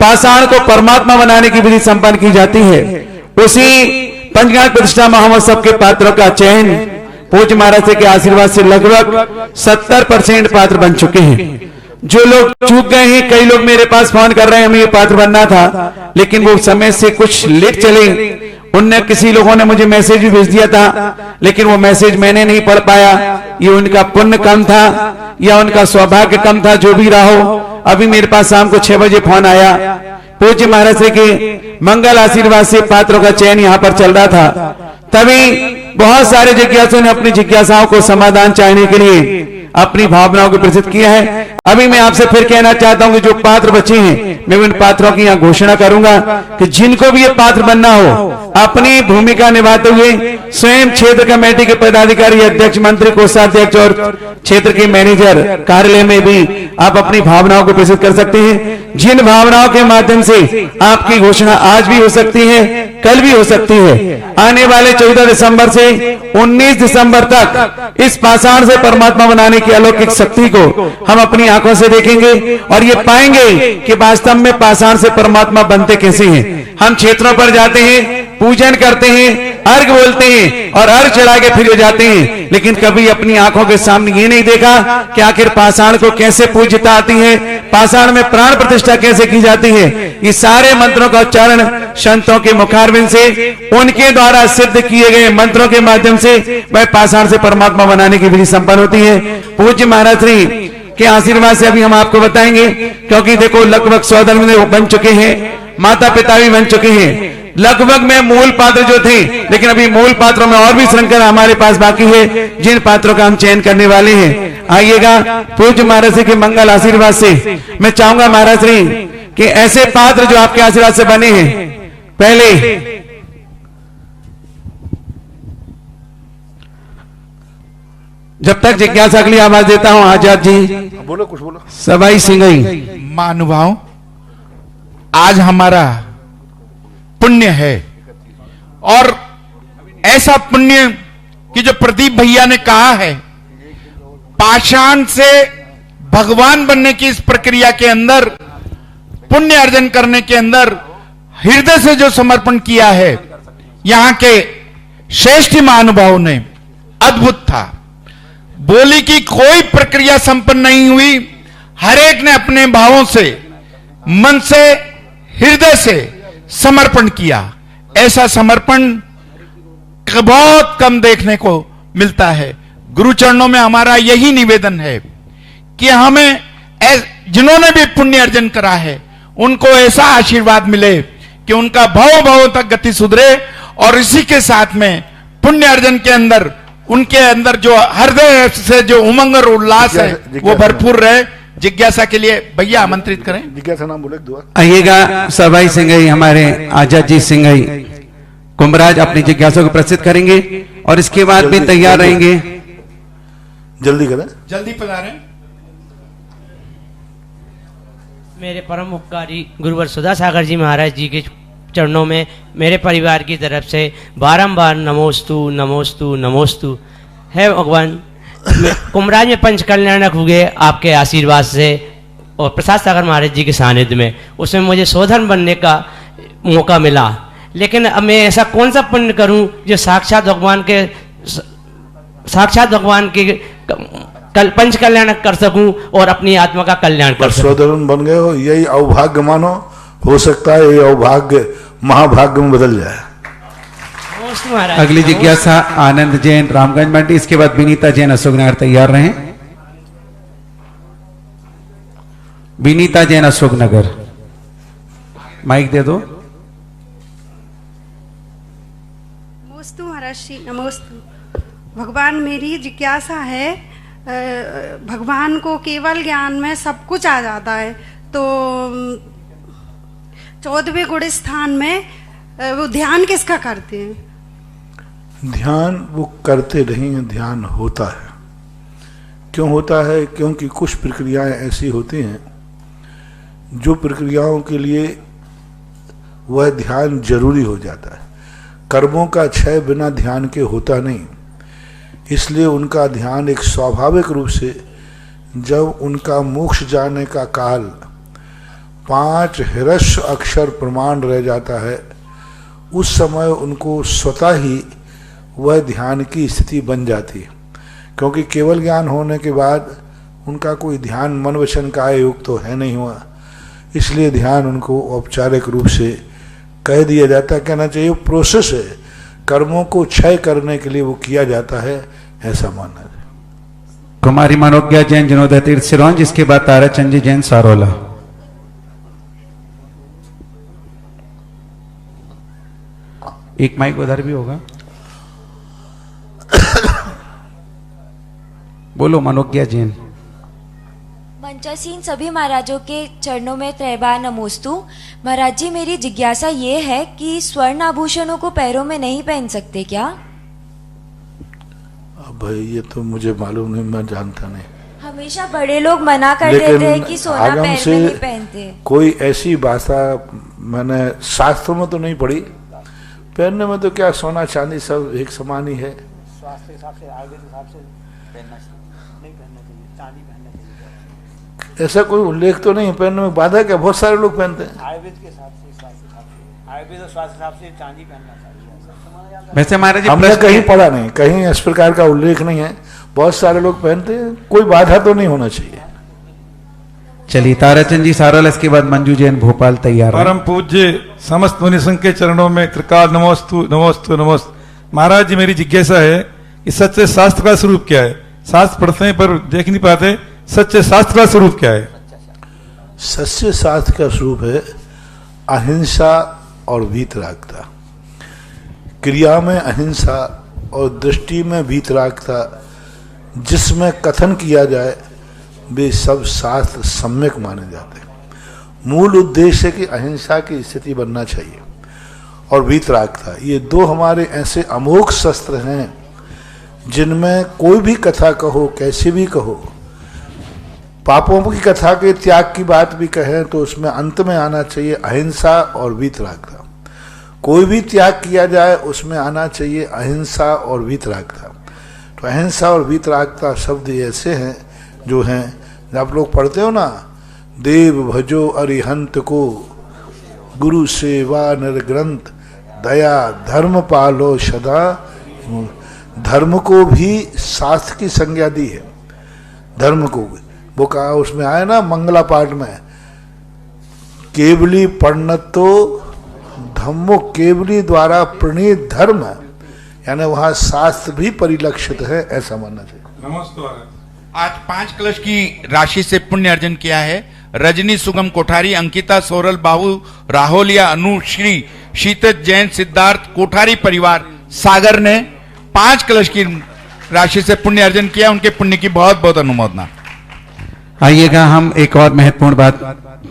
पाषाण को परमात्मा बनाने की विधि संपन्न की जाती है, उसी पंचज्ञान प्रतिष्ठा महोत्सव के पात्रों का चयन पूज्य महाराज के आशीर्वाद से लगभग 70% पात्र बन चुके हैं। जो लोग चूक गए हैं, कई लोग मेरे पास फोन कर रहे हैं हमें ये पात्र बनना था, लेकिन वो समय से कुछ लेट चले। उनने किसी लोगों ने मुझे मैसेज भी भेज दिया था, लेकिन वो मैसेज मैंने नहीं पढ़ पाया। ये उनका पुण्य कम था या उनका सौभाग्य कम था, जो भी रहा हो। अभी मेरे पास शाम को 6 बजे फोन आया, पूज्य महाराज के मंगल आशीर्वाद से पात्रों का चयन यहाँ पर चल रहा था। तभी बहुत सारे जिज्ञासुओं ने अपनी जिज्ञासाओं को समाधान चाहने के लिए अपनी भावनाओं को प्रस्तुत किया है। अभी मैं आपसे फिर कहना चाहता हूं कि जो पात्र बचे हैं, मैं उन पात्रों की यहाँ घोषणा करूंगा कि जिनको भी ये पात्र बनना हो, अपनी भूमिका निभाते हुए स्वयं क्षेत्र कमेटी के पदाधिकारी, अध्यक्ष, मंत्री, कोषाध्यक्ष और क्षेत्र के मैनेजर कार्यालय में भी आप अपनी भावनाओं को प्रस्तुत कर सकते हैं। जिन भावनाओं के माध्यम से आपकी घोषणा आज भी हो सकती है, कल भी हो सकती है। आने वाले 14 दिसंबर से 19 दिसंबर तक इस पाषाण से परमात्मा बनाने की अलौकिक शक्ति को हम अपनी आंखों से देखेंगे और ये पाएंगे कि वास्तव में पाषाण से परमात्मा बनते कैसे हैं। हम क्षेत्रों पर जाते हैं, पूजन करते हैं, अर्घ बोलते हैं और अर्घ चढ़ा के फिर जाते हैं, लेकिन कभी अपनी आंखों के सामने ये नहीं देखा कि आखिर पाषाण को कैसे पूज्यता आती है, पाषाण में प्राण प्रतिष्ठा कैसे की जाती है। ये सारे मंत्रों का उच्चारण संतों के मुखारबिंद से, उनके द्वारा सिद्ध किए गए मंत्रों के माध्यम से वह पाषाण से परमात्मा बनाने की विधि संपन्न होती है। पूज्य महाराज श्री के आशीर्वाद से अभी हम आपको बताएंगे, क्योंकि देखो लगभग 100 बन चुके हैं, माता पिता भी बन चुके हैं। लगभग में मूल पात्र जो थे, लेकिन अभी मूल पात्रों में और भी श्रृंखला हमारे पास बाकी है, जिन पात्रों का हम चयन करने वाले हैं। आइएगा, पूज्य महाराज जी के मंगल आशीर्वाद से मैं चाहूंगा महाराज श्री कि ऐसे पात्र जो आपके आशीर्वाद से बने हैं, पहले जब तक जिज्ञासा के लिए आवाज देता हूं, आजाद जी बोलो, कुछ बोलो। सबाई सिंगई। महानुभाव, आज हमारा पुण्य है और ऐसा पुण्य कि जो प्रदीप भैया ने कहा है, पाषाण से भगवान बनने की इस प्रक्रिया के अंदर, पुण्य अर्जन करने के अंदर हृदय से जो समर्पण किया है यहाँ के श्रेष्ठ महानुभावों ने, अद्भुत था। बोली की कोई प्रक्रिया संपन्न नहीं हुई, हर एक ने अपने भावों से, मन से, हृदय से समर्पण किया। ऐसा समर्पण बहुत कम देखने को मिलता है। गुरु चरणों में हमारा यही निवेदन है कि हमें जिन्होंने भी पुण्य अर्जन करा है उनको ऐसा आशीर्वाद मिले कि उनका भाव तक गति सुधरे, और इसी के साथ में पुण्य अर्जन के अंदर उनके अंदर जो हृदय से जो उमंग और उल्लास है वो भरपूर रहे। जिज्ञासा के लिए भैया आमंत्रित करें। जिज्ञासा नाम बोले दुआ। आइएगा सभाई सिंघई, हमारे आजाद जी सिंघई कुंभराज अपनी जिज्ञासा को प्रस्तुत करेंगे और इसके बाद भी तैयार रहेंगे। जल्दी करें, जल्दी पधारें। मेरे परम उपकारी गुरुवर सुधा सागर जी महाराज जी के चरणों में मेरे परिवार की तरफ से बारंबार नमोस्तु नमोस्तु नमोस्तु है। भगवान कुंभराज में पंच कल्याणक हुए आपके आशीर्वाद से और प्रसाद सागर महाराज जी के सानिध्य में, उसमें मुझे शोधन बनने का मौका मिला। लेकिन अब मैं ऐसा कौन सा पुण्य करूं जो साक्षात भगवान के पंच कल्याणक कर सकूं और अपनी आत्मा का कल्याण कर सकूं। शोधन बन गए हो, यही अवभाग्य मानो। हो सकता है ये अवभाग्य महाभाग्य में बदल जाए। अगली जिज्ञासा आनंद जैन रामगंज मंडी, इसके बाद विनीता जैन अशोकनगर। तैयार रहें। विनीता जैन अशोकनगर, माइक दे दो। नमोस्तु महाराज श्री, नमोस्तु। भगवान, मेरी जिज्ञासा है, भगवान को केवल ज्ञान में सब कुछ आ जाता है, तो 14वें गुण स्थान में वो ध्यान किसका करते हैं? ध्यान वो करते नहीं हैं, ध्यान होता है। क्यों होता है? क्योंकि कुछ प्रक्रियाएं ऐसी होती हैं जो प्रक्रियाओं के लिए वह ध्यान जरूरी हो जाता है। कर्मों का क्षय बिना ध्यान के होता नहीं, इसलिए उनका ध्यान एक स्वाभाविक रूप से, जब उनका मोक्ष जाने का काल 5 ह्रस्व अक्षर प्रमाण रह जाता है, उस समय उनको स्वतः ही वह ध्यान की स्थिति बन जाती है। क्योंकि केवल ज्ञान होने के बाद उनका कोई ध्यान मन वचन काय योग तो है नहीं हुआ, इसलिए ध्यान उनको औपचारिक रूप से कह दिया जाता है। कहना चाहिए प्रोसेस है, कर्मों को क्षय करने के लिए वो किया जाता है, ऐसा मानना है। कुमारी मनोज्ञा जैन जनोदय तीर्थ सिरोंज, जिसके बाद ताराचंद जी जैन सारोला। एक माइक उधर भी होगा। बोलो मनोज्ञा जैन। मंचासीन सभी महाराजों के चरणों में त्रैबार नमोस्तु। महाराज जी, मेरी जिज्ञासा ये है कि स्वर्ण आभूषणों को पैरों में नहीं पहन सकते क्या? अब भाई ये तो मुझे मालूम नहीं, मैं जानता नहीं। हमेशा बड़े लोग मना कर देते हैं कि सोना पैर में नहीं पहनते। कोई ऐसी भाषा मैंने शास्त्रों में तो नहीं पढ़ी। पहनने में तो क्या, सोना चांदी सब एक समान ही है। स्वास्थ्य हिसाब से, आयुर्वेद हिसाब से पहनना नहीं पहनना चाहिए, चांदी पहनना चाहिए। ऐसा कोई उल्लेख तो नहीं, पहनने में बाधा क्या, बहुत सारे लोग पहनते हैं। आयुर्वेद के हिसाब से, स्वास्थ्य हिसाब से, आयुर्वेद और स्वास्थ्य हिसाब से चांदी पहनना चाहिए। वैसे महाराज जी हमने कहीं पढ़ा नहीं, कहीं इस प्रकार का उल्लेख नहीं है। बहुत सारे लोग पहनते हैं, कोई बाधा तो नहीं होना चाहिए। चलिए ताराचंद जी सारोला, इसके बाद मंजू जैन भोपाल। तैयार है। परम पूज्य समस्त मुनि संघ के चरणों में त्रिकाल नमोस्तु नमोस्तु नमोस्तु। महाराज जी, मेरी जिज्ञासा है कि सच्चे शास्त्र का स्वरूप क्या है? शास्त्र पढ़ते हैं पर देख नहीं पाते, सच्चे शास्त्र का स्वरूप क्या है? सच्चे शास्त्र का स्वरूप है अहिंसा और वीतरागता। क्रिया में अहिंसा और दृष्टि में वीतरागता, जिसमें कथन किया जाए वे सब शास्त्र सम्यक माने जाते हैं। मूल उद्देश्य है कि अहिंसा की स्थिति बनना चाहिए और वीतरागता, ये दो हमारे ऐसे अमोघ शस्त्र हैं जिनमें कोई भी कथा कहो, कैसी भी कहो, पापों की कथा के त्याग की बात भी कहें तो उसमें अंत में आना चाहिए अहिंसा और वीतरागता। कोई भी त्याग किया जाए उसमें आना चाहिए अहिंसा और वीतरागता। तो अहिंसा और वीतरागता शब्द ऐसे हैं जो हैं, आप लोग पढ़ते हो ना, देव भजो अरिहंत को गुरु सेवा नर ग्रंथ दया धर्म पालो सदा। धर्म को भी शास्त्र की संज्ञा दी है, धर्म को भी वो कहा, उसमें आया ना मंगला पाठ में, केवली पढ़नतो धम्मो, केवली द्वारा प्रणीत धर्म, यानी वहां शास्त्र भी परिलक्षित है, ऐसा मानना चाहिए। नमस्ते। आज 5 कलश की राशि से पुण्य अर्जन किया है रजनी सुगम कोठारी, अंकिता सोरल बाबू राहोलिया, अनुश्री शीतत जैन सिद्धार्थ कोठारी परिवार सागर ने 5 कलश की राशि से पुण्य अर्जन किया। उनके पुण्य की बहुत बहुत अनुमोदना। आइएगा हम एक और महत्वपूर्ण बात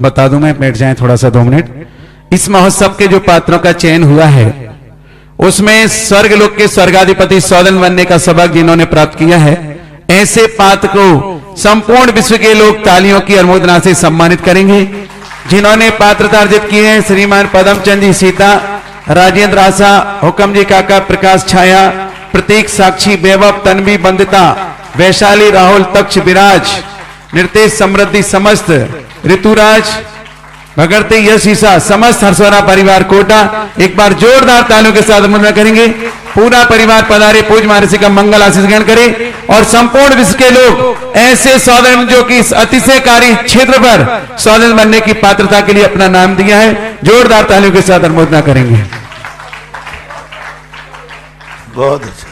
बता दूं, मैं बैठ जाएं थोड़ा सा 2 मिनट। इस महोत्सव के जो पात्रों का चयन हुआ है उसमें स्वर्ग लोक के स्वर्गाधिपति सौदन बनने का सबक जिन्होंने प्राप्त किया है, ऐसे पात्र को संपूर्ण विश्व के लोग तालियों की अनुमोदना से सम्मानित करेंगे। जिन्होंने पात्रता अर्जित की है श्रीमान पदमचंद जी सीता, राजेंद्र आशा, हुक्म जी काका, प्रकाश छाया, प्रतीक साक्षी, वैभव तन्वी बंदिता, वैशाली राहुल तक्ष विराज, निर्तेश समृद्धि समस्त, ऋतुराज भगरती यश ईसा, समस्त हर्षवरा परिवार कोटा। एक बार जोरदार तालियों के साथ अनुमोदन करेंगे। पूरा परिवार पधारे, पूज महर्षि का मंगल आशीष ग्रहण करे और संपूर्ण विश्व के लोग ऐसे सौदन जो कि इस अतिशयकारी क्षेत्र पर सौदन बनने की पात्रता के लिए अपना नाम दिया है, जोरदार तालियों के साथ अनुमोदन करेंगे। बहुत अच्छा।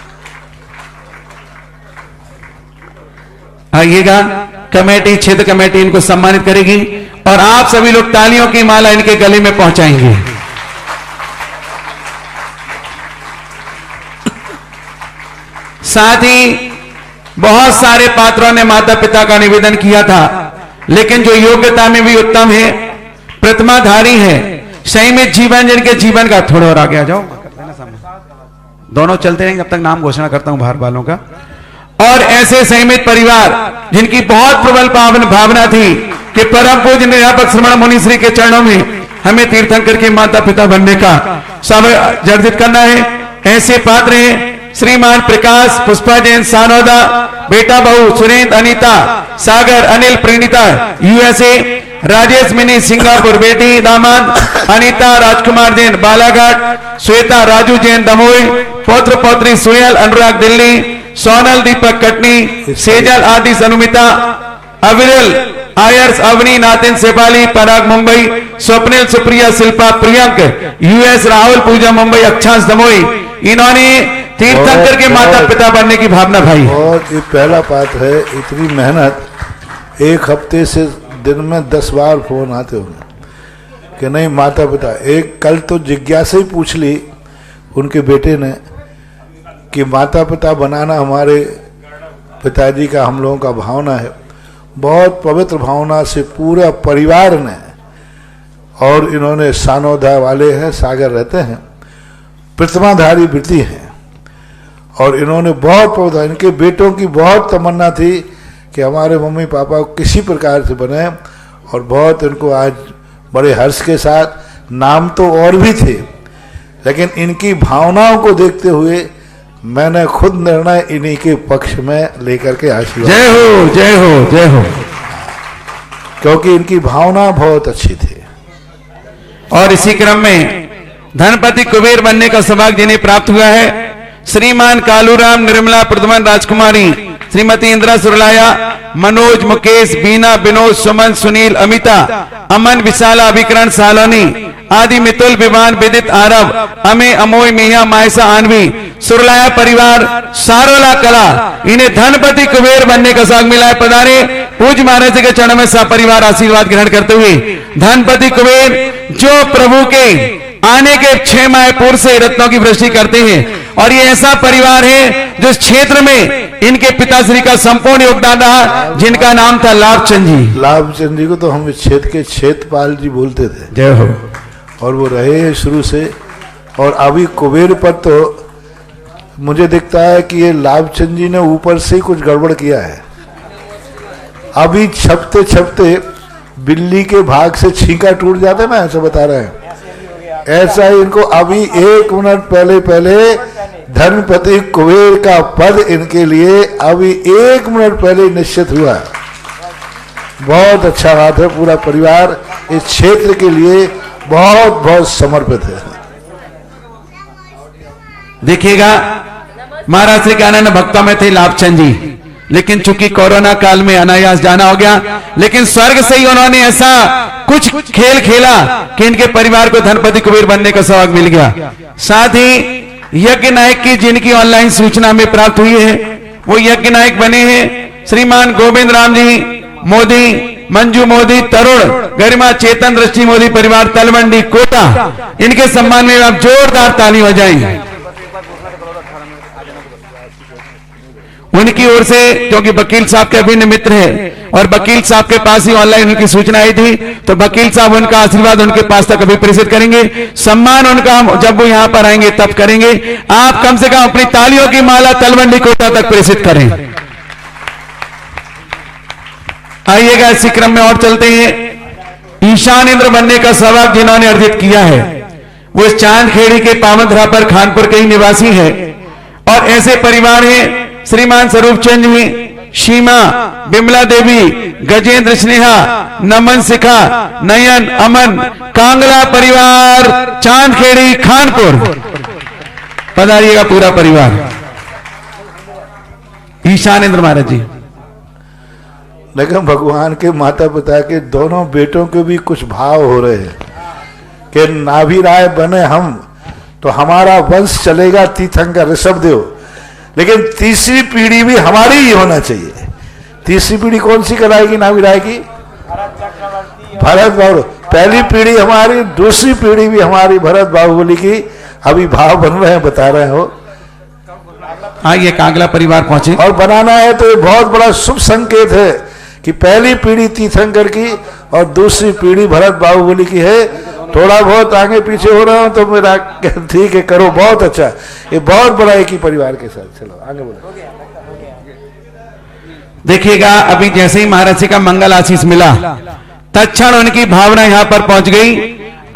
आइएगा, कमेटी क्षेत्र कमेटी इनको सम्मानित करेगी और आप सभी लोग तालियों की माला इनके गले में पहुंचाएंगे। साथ ही बहुत सारे पात्रों ने माता पिता का निवेदन किया था, लेकिन जो योग्यता में भी उत्तम है, प्रतिमाधारी है, सही में जीवन जिनके जीवन का, थोड़ा और आगे आ जाओ, दोनों चलते रहेंगे, जब तक नाम घोषणा करता हूं बाहर वालों का। और ऐसे संयमित परिवार जिनकी बहुत प्रबल पावन भावना थी कि परम पूज्य निर्यापक श्रमण मुनि श्री के चरणों में हमें तीर्थंकर के माता पिता बनने का सब अर्जित करना है, ऐसे पात्र हैं श्रीमान प्रकाश पुष्पा जैन सानोदा, बेटा बहू सुरेंद्र अनीता सागर अनिल प्रणीता यूएसए, राजेश मिनी सिंगापुर, बेटी दामाद अनीता राजकुमार जैन बालाघाट, श्वेता राजू जैन दमोई, पौत्र पौत्री सुयल अनुराग दिल्ली, सोनल दीपक कटनी, सेजल आदिश अनुमिता, अविरल आयर्स अवनी नातिन सेपाली पराग मुंबई, स्वप्निल सुप्रिया शिल्पा प्रियंक यूएस, राहुल पूजा मुंबई, अक्षांश दमोई। इन्होंने तीर्थंकर के माता पिता बनने की भावना भाई। और ये पहला पात्र है, इतनी मेहनत, 1 हफ्ते से दिन में 10 बार फोन आते होंगे कि नहीं माता पिता। एक कल तो जिज्ञासा ही पूछ ली उनके बेटे ने कि माता पिता बनाना हमारे पिताजी का, हम लोगों का भावना है। बहुत पवित्र भावना से पूरा परिवार ने, और इन्होंने सानोदा वाले हैं, सागर रहते हैं, प्रतिमाधारी वृत्ति हैं, और इन्होंने बहुत पवित्र, इनके बेटों की बहुत तमन्ना थी कि हमारे मम्मी पापा किसी प्रकार से बने, और बहुत इनको आज बड़े हर्ष के साथ, नाम तो और भी थे, लेकिन इनकी भावनाओं को देखते हुए मैंने खुद निर्णय इन्हीं के पक्ष में लेकर के आशीर्वाद। जय हो जय हो जय हो, क्योंकि इनकी भावना बहुत अच्छी थी। और इसी क्रम में धनपति कुबेर बनने का सौभाग्य जिन्हें प्राप्त हुआ है, श्रीमान कालूराम, निर्मला प्रद्युमन राजकुमारी, श्रीमती इंदिरा सुरलाया, मनोज मुकेश, बीना विनोद सुमन सुनील अमिता, अमन विशाला अभिकरण सालोनी आदि, मितुल विवान विदित आरव, अमे अमोय मिया मायसा आनवी, सुरलाया परिवार सारोला कला, इन्हें धनपति कुबेर बनने का सौभाग्य मिला है। पधारे, पूज्य महाराज के चरणों में सपरिवार आशीर्वाद ग्रहण करते हुए धनपति कुबेर जो प्रभु के आने के 6 माह पूर्व से रत्नों की वृष्टि करते हैं, और ये ऐसा परिवार है जो इस क्षेत्र में इनके पिताश्री का संपूर्ण योगदान रहा, जिनका नाम था लाभचंद जी। लाभचंद जी को तो हम इस क्षेत्र के क्षेत्रपाल जी बोलते थे। जय हो। और वो रहे हैं शुरू से, और अभी कुबेर पर तो मुझे दिखता है कि ये लाभचंद जी ने ऊपर से कुछ गड़बड़ किया है। अभी छपते छपते बिल्ली के भाग से छींका टूट जाता है ना, ऐसा बता रहे हैं। ऐसा ही इनको अभी 1 मिनट पहले धनपति कुबेर का पद इनके लिए अभी 1 मिनट पहले निश्चित हुआ है। बहुत अच्छा बात है। पूरा परिवार इस क्षेत्र के लिए बहुत बहुत समर्पित है। देखिएगा, महाराज श्री ज्ञानानंद भक्तों में थे लाभचंद जी, लेकिन चूंकि कोरोना काल में अनायास जाना हो गया, लेकिन स्वर्ग से ही उन्होंने ऐसा कुछ खेल खेला कि इनके परिवार को धनपति कुबेर बनने का सौभाग्य मिल गया। साथ ही यज्ञ नायक की जिनकी ऑनलाइन सूचना में प्राप्त हुई है, वो यज्ञ नायक बने हैं श्रीमान गोविंद राम जी मोदी, मंजू मोदी, तरुण गरिमा, चेतन दृष्टि मोदी परिवार, तलवंडी कोटा। इनके सम्मान में आप जोरदार ताली बजाएं। उनकी ओर से, क्योंकि वकील साहब के अभिन्न मित्र है और वकील साहब के पास ही ऑनलाइन उनकी सूचना आई थी, तो वकील साहब उनका आशीर्वाद उनके पास तक अभी प्रेषित करेंगे। सम्मान उनका हम जब वो यहां पर आएंगे तब करेंगे। आप कम से कम अपनी तालियों की माला तलवंडी कोटा तक प्रेषित करें। आइएगा, इसी क्रम में और चलते हैं। ईशान इंद्र बनने का सौभाग्य जिन्होंने अर्जित किया है, वो इस चांदखेड़ी के पावनधरा पर खानपुर के ही निवासी है। और ऐसे परिवार हैं श्रीमान स्वरूप चंद जी, सीमा, बिमला देवी, गजेंद्र स्नेहा, नमन शिखा, नयन, अमन, कांगला परिवार, चांदखेड़ी, खानपुर। पधारिएगा पूरा परिवार। ईशान इंद्र महाराज जी। लेकिन भगवान के माता पिता के दोनों बेटों के भी कुछ भाव हो रहे हैं कि नाभि राय बने हम तो हमारा वंश चलेगा तीर्थंकर ऋषभदेव, लेकिन तीसरी पीढ़ी भी हमारी ही होना चाहिए। तीसरी पीढ़ी कौन सी कराएगी नाभि राय की? भरत बाबू। पहली पीढ़ी हमारी, दूसरी पीढ़ी भी हमारी भरत बाहुबली की। अभी भाव बन रहे हैं, बता रहे हो। हाँ, ये कांगला परिवार पहुंचे और बनाना है तो ये बहुत बड़ा शुभ संकेत है कि पहली पीढ़ी तीर्थंकर की और दूसरी पीढ़ी भरत बाहुबली की है। थोड़ा बहुत आगे पीछे हो रहा हूं तो मेरा ठीक है, करो, बहुत अच्छा। ये बहुत बड़ा एक ही परिवार के साथ। चलो आगे बोलो। देखिएगा, अभी जैसे ही महाराज जी का मंगल आशीष मिला, तत्क्षण उनकी भावना यहां पर पहुंच गई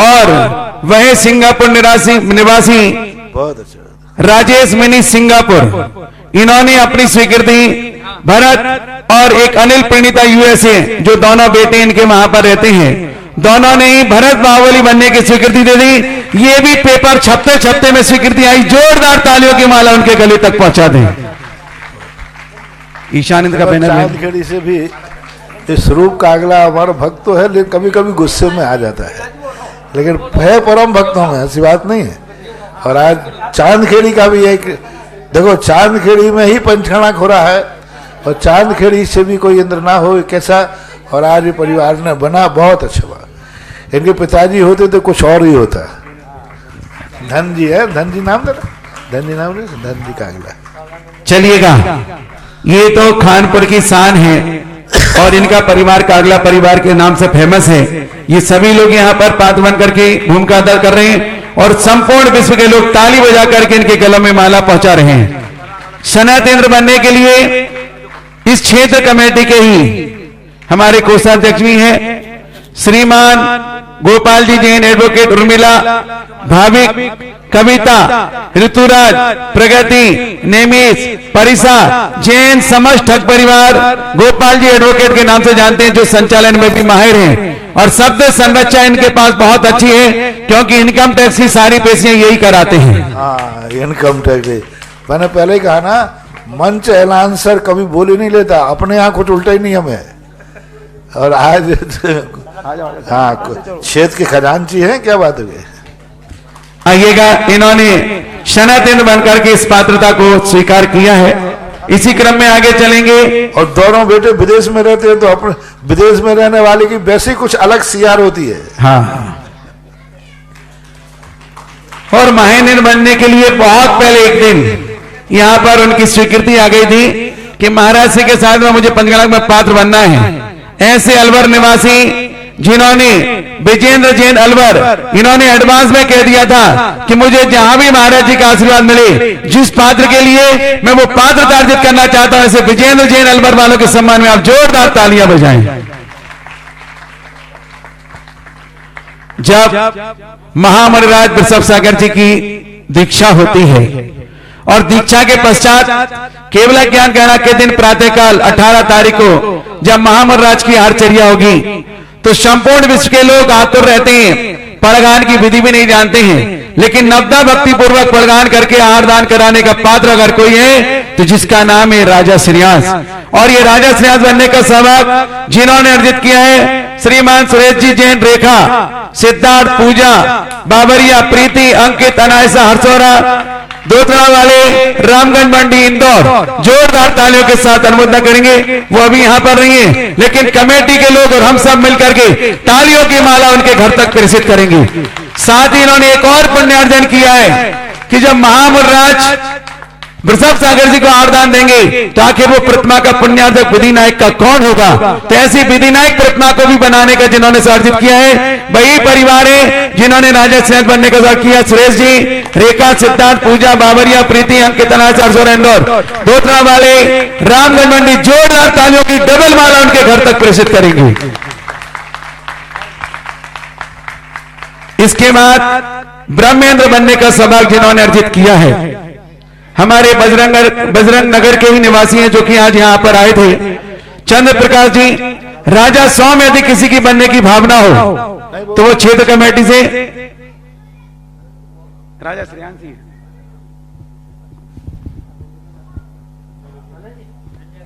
और वह सिंगापुर निवासी बहुत अच्छा राजेश मिनी सिंगापुर, इन्होंने अपनी स्वीकृति भरत और एक अनिल प्रणीता यूएसए, जो दोनों बेटे इनके वहां पर रहते हैं, दोनों ने ही भरत बाहुबली बनने की स्वीकृति दे दी। ये भी पेपर छपते छपते में स्वीकृति आई। जोरदार तालियों की माला उनके गले तक पहुंचा दें। ईशानंद का बैनर चांदखेड़ी से भी इस रूप का अगला हमारा भक्त तो है, लेकिन कभी कभी गुस्से में आ जाता है, लेकिन है परम भक्तों में, ऐसी बात नहीं है। और आज चांदखेड़ी का भी एक देखो, चांदखेड़ी में ही पंचखाना खोरा है और चांदखेड़ी से भी कोई इंद्र ना हो, कैसा। और आज ये परिवार ने बना, बहुत अच्छा बना। इनके पिताजी होते तो कुछ और ही होता। धन जी है, धन जी नाम देना, धन जी नाम नहीं, धन जी कागला। चलिएगा, ये तो खानपुर की शान है और इनका परिवार कागला परिवार के नाम से फेमस है। ये सभी लोग यहाँ पर पात्र बन करके भूमिका अदा कर रहे हैं और संपूर्ण विश्व के लोग ताली बजा करके इनके गलों में माला पहुंचा रहे हैं। सनातेंद्र बनने के लिए इस क्षेत्र कमेटी के ही हमारे कोषाध्यक्ष भी हैं श्रीमान गोपाल जी जैन, एडवोकेट उर्मिला, भाविक, कविता, ऋतुराज, प्रगति, नेमिस, परिसा, जैन समस्त ठग परिवार गोपाल जी एडवोकेट के नाम से जानते हैं, जो संचालन में भी माहिर हैं और शब्द संरचना इनके पास बहुत अच्छी है, क्योंकि इनकम टैक्स की सारी पेशियां यही कराते हैं। हाँ, इनकम टैक्स मैंने पहले ही कहा ना, मंच एलांसर कभी बोल ही नहीं लेता, अपने यहाँ कुछ उल्टा ही नियम है। और आज हाँ, क्षेत्र के खजांची हैं, क्या बात है। आइएगा, इन्होंने सनातन बनकर के इस पात्रता को स्वीकार किया है। इसी क्रम में आगे चलेंगे। और दोनों बेटे विदेश में रहते हैं तो अपने विदेश में रहने वाले की वैसे कुछ अलग सियार होती है। हाँ, और महानिर बनने के लिए बहुत पहले एक दिन यहाँ पर उनकी स्वीकृति आ गई थी कि महाराज जी के साथ में मुझे पंचगढ़ में पात्र बनना है। ऐसे अलवर निवासी जिन्होंने विजेंद्र जैन अलवर, इन्होंने एडवांस में कह दिया था कि मुझे जहां भी महाराज जी का आशीर्वाद मिले, जिस पात्र के लिए मैं वो पात्र अर्जित करना चाहता हूं, ऐसे विजेंद्र जैन अलवर वालों के सम्मान में आप जोरदार तालियां बजाएं। जब महामणिराज वृषभ सागर जी की दीक्षा होती है और दीक्षा के पश्चात केवल ज्ञान गणना के दिन प्रातःकाल 18 तारीख को जब महामणिराज की हरचर्या होगी, तो संपूर्ण विश्व के लोग आतुर रहते हैं पड़गान की विधि भी नहीं जानते हैं, लेकिन नवदा भक्ति पूर्वक पड़गान करके आहार दान कराने का पात्र अगर कोई है तो जिसका नाम है राजा श्रेयांस। और ये राजा श्रेयांस बनने का सबक जिन्होंने अर्जित किया है श्रीमान सुरेश जी जैन, रेखा, सिद्धार्थ, पूजा, बाबरिया, प्रीति, अंकित, अनायसा, हर्षोरा, दोतरा वाले, रामगंज मंडी, इंदौर, जोरदार तालियों के साथ अनुमोदन करेंगे। वो अभी यहाँ पर नहीं है, लेकिन कमेटी के लोग और हम सब मिलकर के तालियों की माला उनके घर तक प्रेषित करेंगे। साथ ही इन्होंने एक और पुण्यार्जन किया है कि जब महामुर्राज वृषभ सागर जी को आरदान देंगे तो आखिर वो प्रतिमा का पुण्यार्जक विधि नायक का कौन होगा, तो ऐसी विधि नायक प्रतिमा को भी बनाने का जिन्होंने सर्जित किया है वही परिवार है जिन्होंने राजा श्रेयांस बनने का सर्जित किया। सुरेश जी, रेखा, सिद्धार्थ, पूजा, बाबरिया, प्रीति, अंकित, अनायसा, इंदौर, दोतरा वाले, रामगंज मंडी, जोरदार तालियों की डबल माला उनके घर तक प्रेषित करेंगे। इसके बाद ब्रह्मेंद्र बनने का सौभाग्य जिन्होंने अर्जित किया है हमारे बजरंग नगर के ही निवासी हैं जो कि आज यहां पर आए थे, चंद्र प्रकाश जी। राजा 100 में यदि किसी की बनने की भावना हो तो वो क्षेत्र कमेटी से राजा श्रेयांस जी,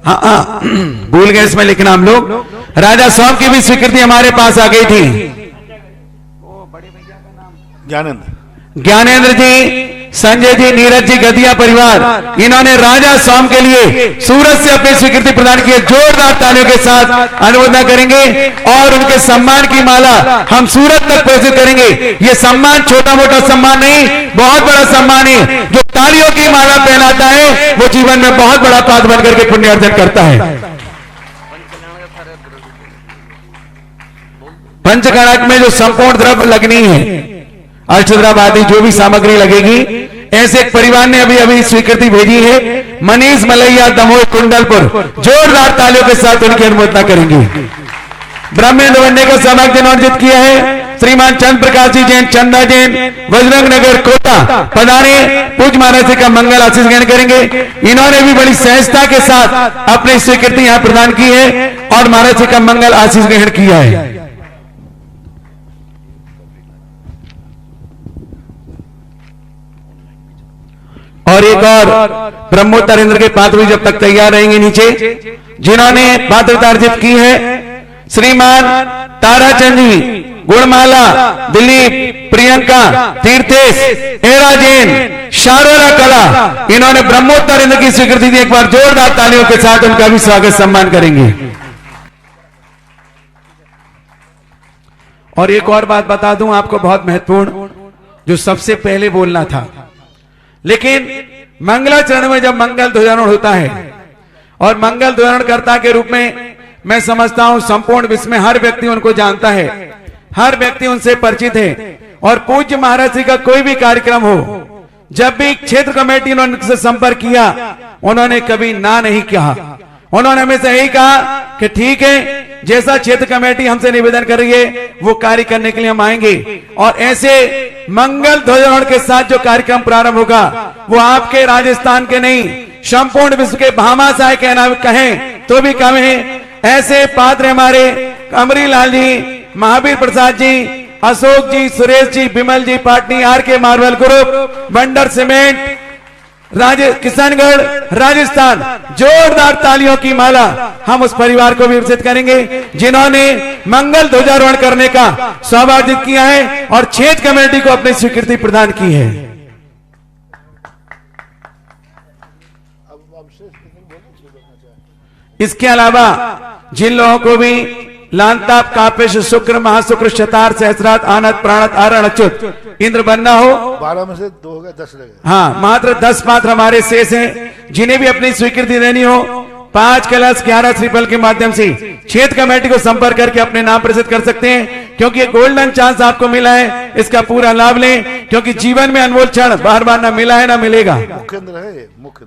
हाँ भूल गए इसमें लिखना हम लोग। राजा 100 की भी स्वीकृति हमारे पास आ गई थी। ज्ञानेंद्र जी, संजय जी, नीरज जी, गदिया परिवार, इन्होंने राजा सोम के लिए सूरत से अपनी स्वीकृति प्रदान की है। जोरदार तालियों के साथ अनुमोदन करेंगे और उनके सम्मान की माला हम सूरत तक प्रेषित करेंगे। ये सम्मान छोटा मोटा सम्मान नहीं, बहुत बड़ा सम्मान है। जो तालियों की माला पहनाता है वो जीवन में बहुत बड़ा पात्र बन करके पुण्यार्जन करता है। पंचकड़क में जो संपूर्ण द्रव्य लगनी है, अष्टद्रव्य जो भी सामग्री लगेगी, ऐसे एक परिवार ने अभी अभी स्वीकृति भेजी है, मनीष मलैया, दमोह, कुंडलपुर। जोरदार तालियों के साथ उनकी अनुमोदना करेंगे। ब्रह्मेंद्र बनने का सौभाग्य जिन्होंने अर्जित किया है श्रीमान चंद्र प्रकाश जी जैन, चंदा जैन, बजरंग नगर, कोटा पधारे, पूज महाराज जी का मंगल आशीष ग्रहण करेंगे। इन्होंने भी बड़ी सहजता के साथ अपनी स्वीकृति यहां प्रदान की है और महाराज जी का मंगल आशीष ग्रहण किया है। और एक और ब्रह्मोत्तर इंद्र के पात्र भी जब तक तैयार रहेंगे नीचे, जिन्होंने पात्रता अर्जित की है श्रीमान ताराचंद जी, गुणमाला, दिलीप, प्रियंका, तीर्थेश, एरा जैन, शारोरा कला, इन्होंने ब्रह्मोत्तर इंद्र की स्वीकृति दी। एक बार जोरदार तालियों के साथ उनका भी स्वागत सम्मान करेंगे। और एक और बात बता दूं आपको, बहुत महत्वपूर्ण, जो सबसे पहले बोलना था, लेकिन मंगलाचरण में जब मंगल ध्वजारोहण होता है और मंगल ध्वजारोहणकर्ता के रूप में मैं समझता हूं संपूर्ण विश्व में हर व्यक्ति उनको जानता है, हर व्यक्ति उनसे परिचित है। और पूज्य महाराज जी का कोई भी कार्यक्रम हो, जब भी क्षेत्र कमेटी ने उनसे संपर्क किया, उन्होंने कभी ना नहीं कहा। उन्होंने हमेशा यही कहा कि ठीक है, जैसा क्षेत्र कमेटी हमसे निवेदन कर रही है वो कार्य करने के लिए हम आएंगे। और ऐसे मंगल ध्वजारोहण के साथ जो कार्यक्रम प्रारंभ होगा वो आपके राजस्थान के नहीं, संपूर्ण विश्व के भामाशाह कहना कहें तो भी कम है। ऐसे पात्र हमारे Amri Lal ji, Mahavir Prasad ji, Ashok ji, Suresh ji, Vimal ji, Patni, R K marble group, Wonder cement, Kishangarh, Rajasthan. जोरदार तालियों की माला हम उस परिवार को भी विकसित करेंगे जिन्होंने मंगल ध्वजारोहण करने का सौभाग्य किया है और क्षेत्र कमेटी को अपनी स्वीकृति प्रदान की है। इसके अलावा जिन लोगों को भी लांताप, कापेश, शुक्र, महाशुक्र, शतार, सहस्रात, आनत, प्राणत, आरण, अच्युत, इंद्र बनना हो, 12 में से 2 हो गए, 10 लगे। हाँ, मात्र 10 पात्र हमारे शेष हैं। जिन्हें भी अपनी स्वीकृति देनी हो 5 कलश 11 श्रीफल के माध्यम से क्षेत्र कमेटी को संपर्क करके अपने नाम प्रसिद्ध कर सकते हैं, क्योंकि ये गोल्डन चांस आपको मिला है, इसका पूरा लाभ लें, क्योंकि जीवन में अनमोल क्षण बार बार ना मिला है ना मिलेगा।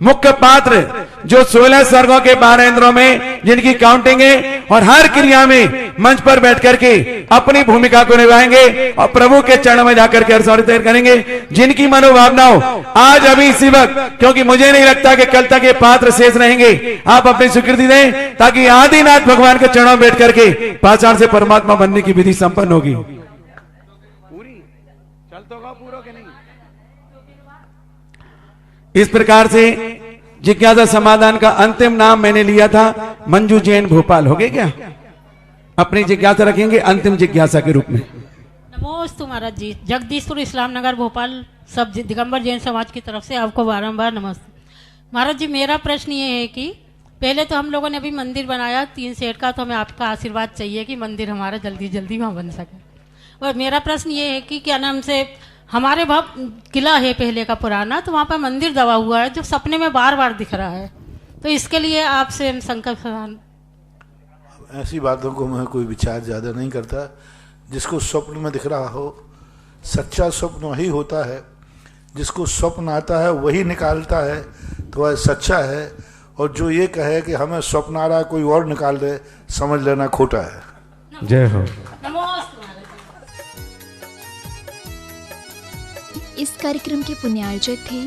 मुख्य पात्र जो 16 स्वर्गों के 12 इंद्रों में जिनकी काउंटिंग है और हर क्रिया में मंच पर बैठ करके अपनी भूमिका को निभाएंगे और प्रभु के चरणों में जाकर के हर्षोल्लास करेंगे। जिनकी मनोभावना हो आज अभी इसी वक्त, क्योंकि मुझे नहीं लगता कि कल तक ये पात्र शेष रहेंगे, आप अपनी स्वीकृति दें ताकि आदिनाथ भगवान के चरणों में बैठ करके पाषाण से परमात्मा बनने की विधि संपन्न होगी। इस प्रकार से जिज्ञासा समाधान का अंतिम नाम मैंने लिया था मंजू जैन भोपाल। हो गए क्या? अपनी जिज्ञासा रखेंगे अंतिम जिज्ञासा के रूप में। नमोस्तु महाराज जी, जगदीशपुर इस्लाम नगर भोपाल सब दिगंबर जैन समाज की तरफ से आपको बारंबार नमस्ते। महाराज जी, मेरा प्रश्न ये है कि पहले तो हम लोगों ने अभी मंदिर बनाया 3 सेट का, तो हमें आपका आशीर्वाद चाहिए कि मंदिर हमारा जल्दी जल्दी वहाँ बन सके। और मेरा प्रश्न ये है कि क्या नाम से हमारे वहाँ किला है पहले का पुराना, तो वहाँ पर मंदिर दबा हुआ है जो सपने में बार बार दिख रहा है, तो इसके लिए आपसे हम संकल्प। ऐसी बातों को मैं कोई विचार ज़्यादा नहीं करता। जिसको स्वप्न में दिख रहा हो, सच्चा स्वप्न वही होता है। जिसको स्वप्न आता है वही निकालता है, तो वह सच्चा है। और जो ये कहे कि हमें स्वप्न आ रहा है कोई और निकाल दे, समझ लेना खोटा है। जय हो। इस कार्यक्रम के पुण्यार्चक थे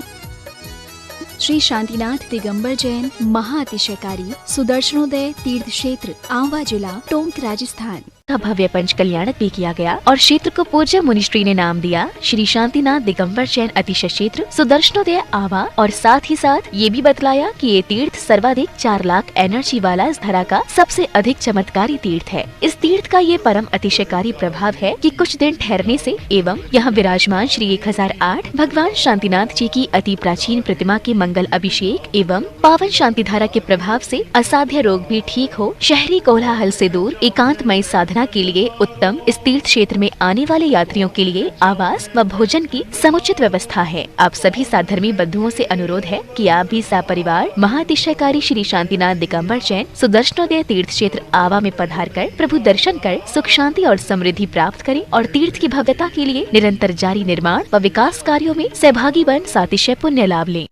श्री शांतिनाथ दिगंबर जैन महाअतिशयकारी सुदर्शनोदय तीर्थ क्षेत्र आंवला जिला टोंक राजस्थान का भव्य पंच कल्याणक भी किया गया और क्षेत्र को पूज्य मुनिश्री ने नाम दिया श्री शांतिनाथ दिगंबर जैन अतिशय क्षेत्र सुदर्शनोदय आवा। और साथ ही साथ ये भी बतलाया कि ये तीर्थ सर्वाधिक 4 लाख एनर्जी वाला इस धरा का सबसे अधिक चमत्कारी तीर्थ है। इस तीर्थ का ये परम अतिशयकारी प्रभाव है कि कुछ दिन ठहरने से एवं यहाँ विराजमान श्री 1008 भगवान शांतिनाथ जी की अति प्राचीन प्रतिमा के मंगल अभिषेक एवं पावन शांति धारा के प्रभाव से असाध्य रोग भी ठीक हो, शहरी कोलाहल से दूर एकांतमय साधना के लिए उत्तम इस तीर्थ क्षेत्र में आने वाले यात्रियों के लिए आवास व भोजन की समुचित व्यवस्था है। आप सभी साधर्मी बंधुओं से अनुरोध है कि आप भी सपरिवार महाअतिशयकारी श्री शांतिनाथ दिगंबर जैन सुदर्शनोदय तीर्थ क्षेत्र आवा में पधार कर प्रभु दर्शन कर सुख शांति और समृद्धि प्राप्त करें और तीर्थ की भव्यता के लिए निरंतर जारी निर्माण व विकास कार्यों में सहभागी बन सातिशय पुण्य लाभ लें।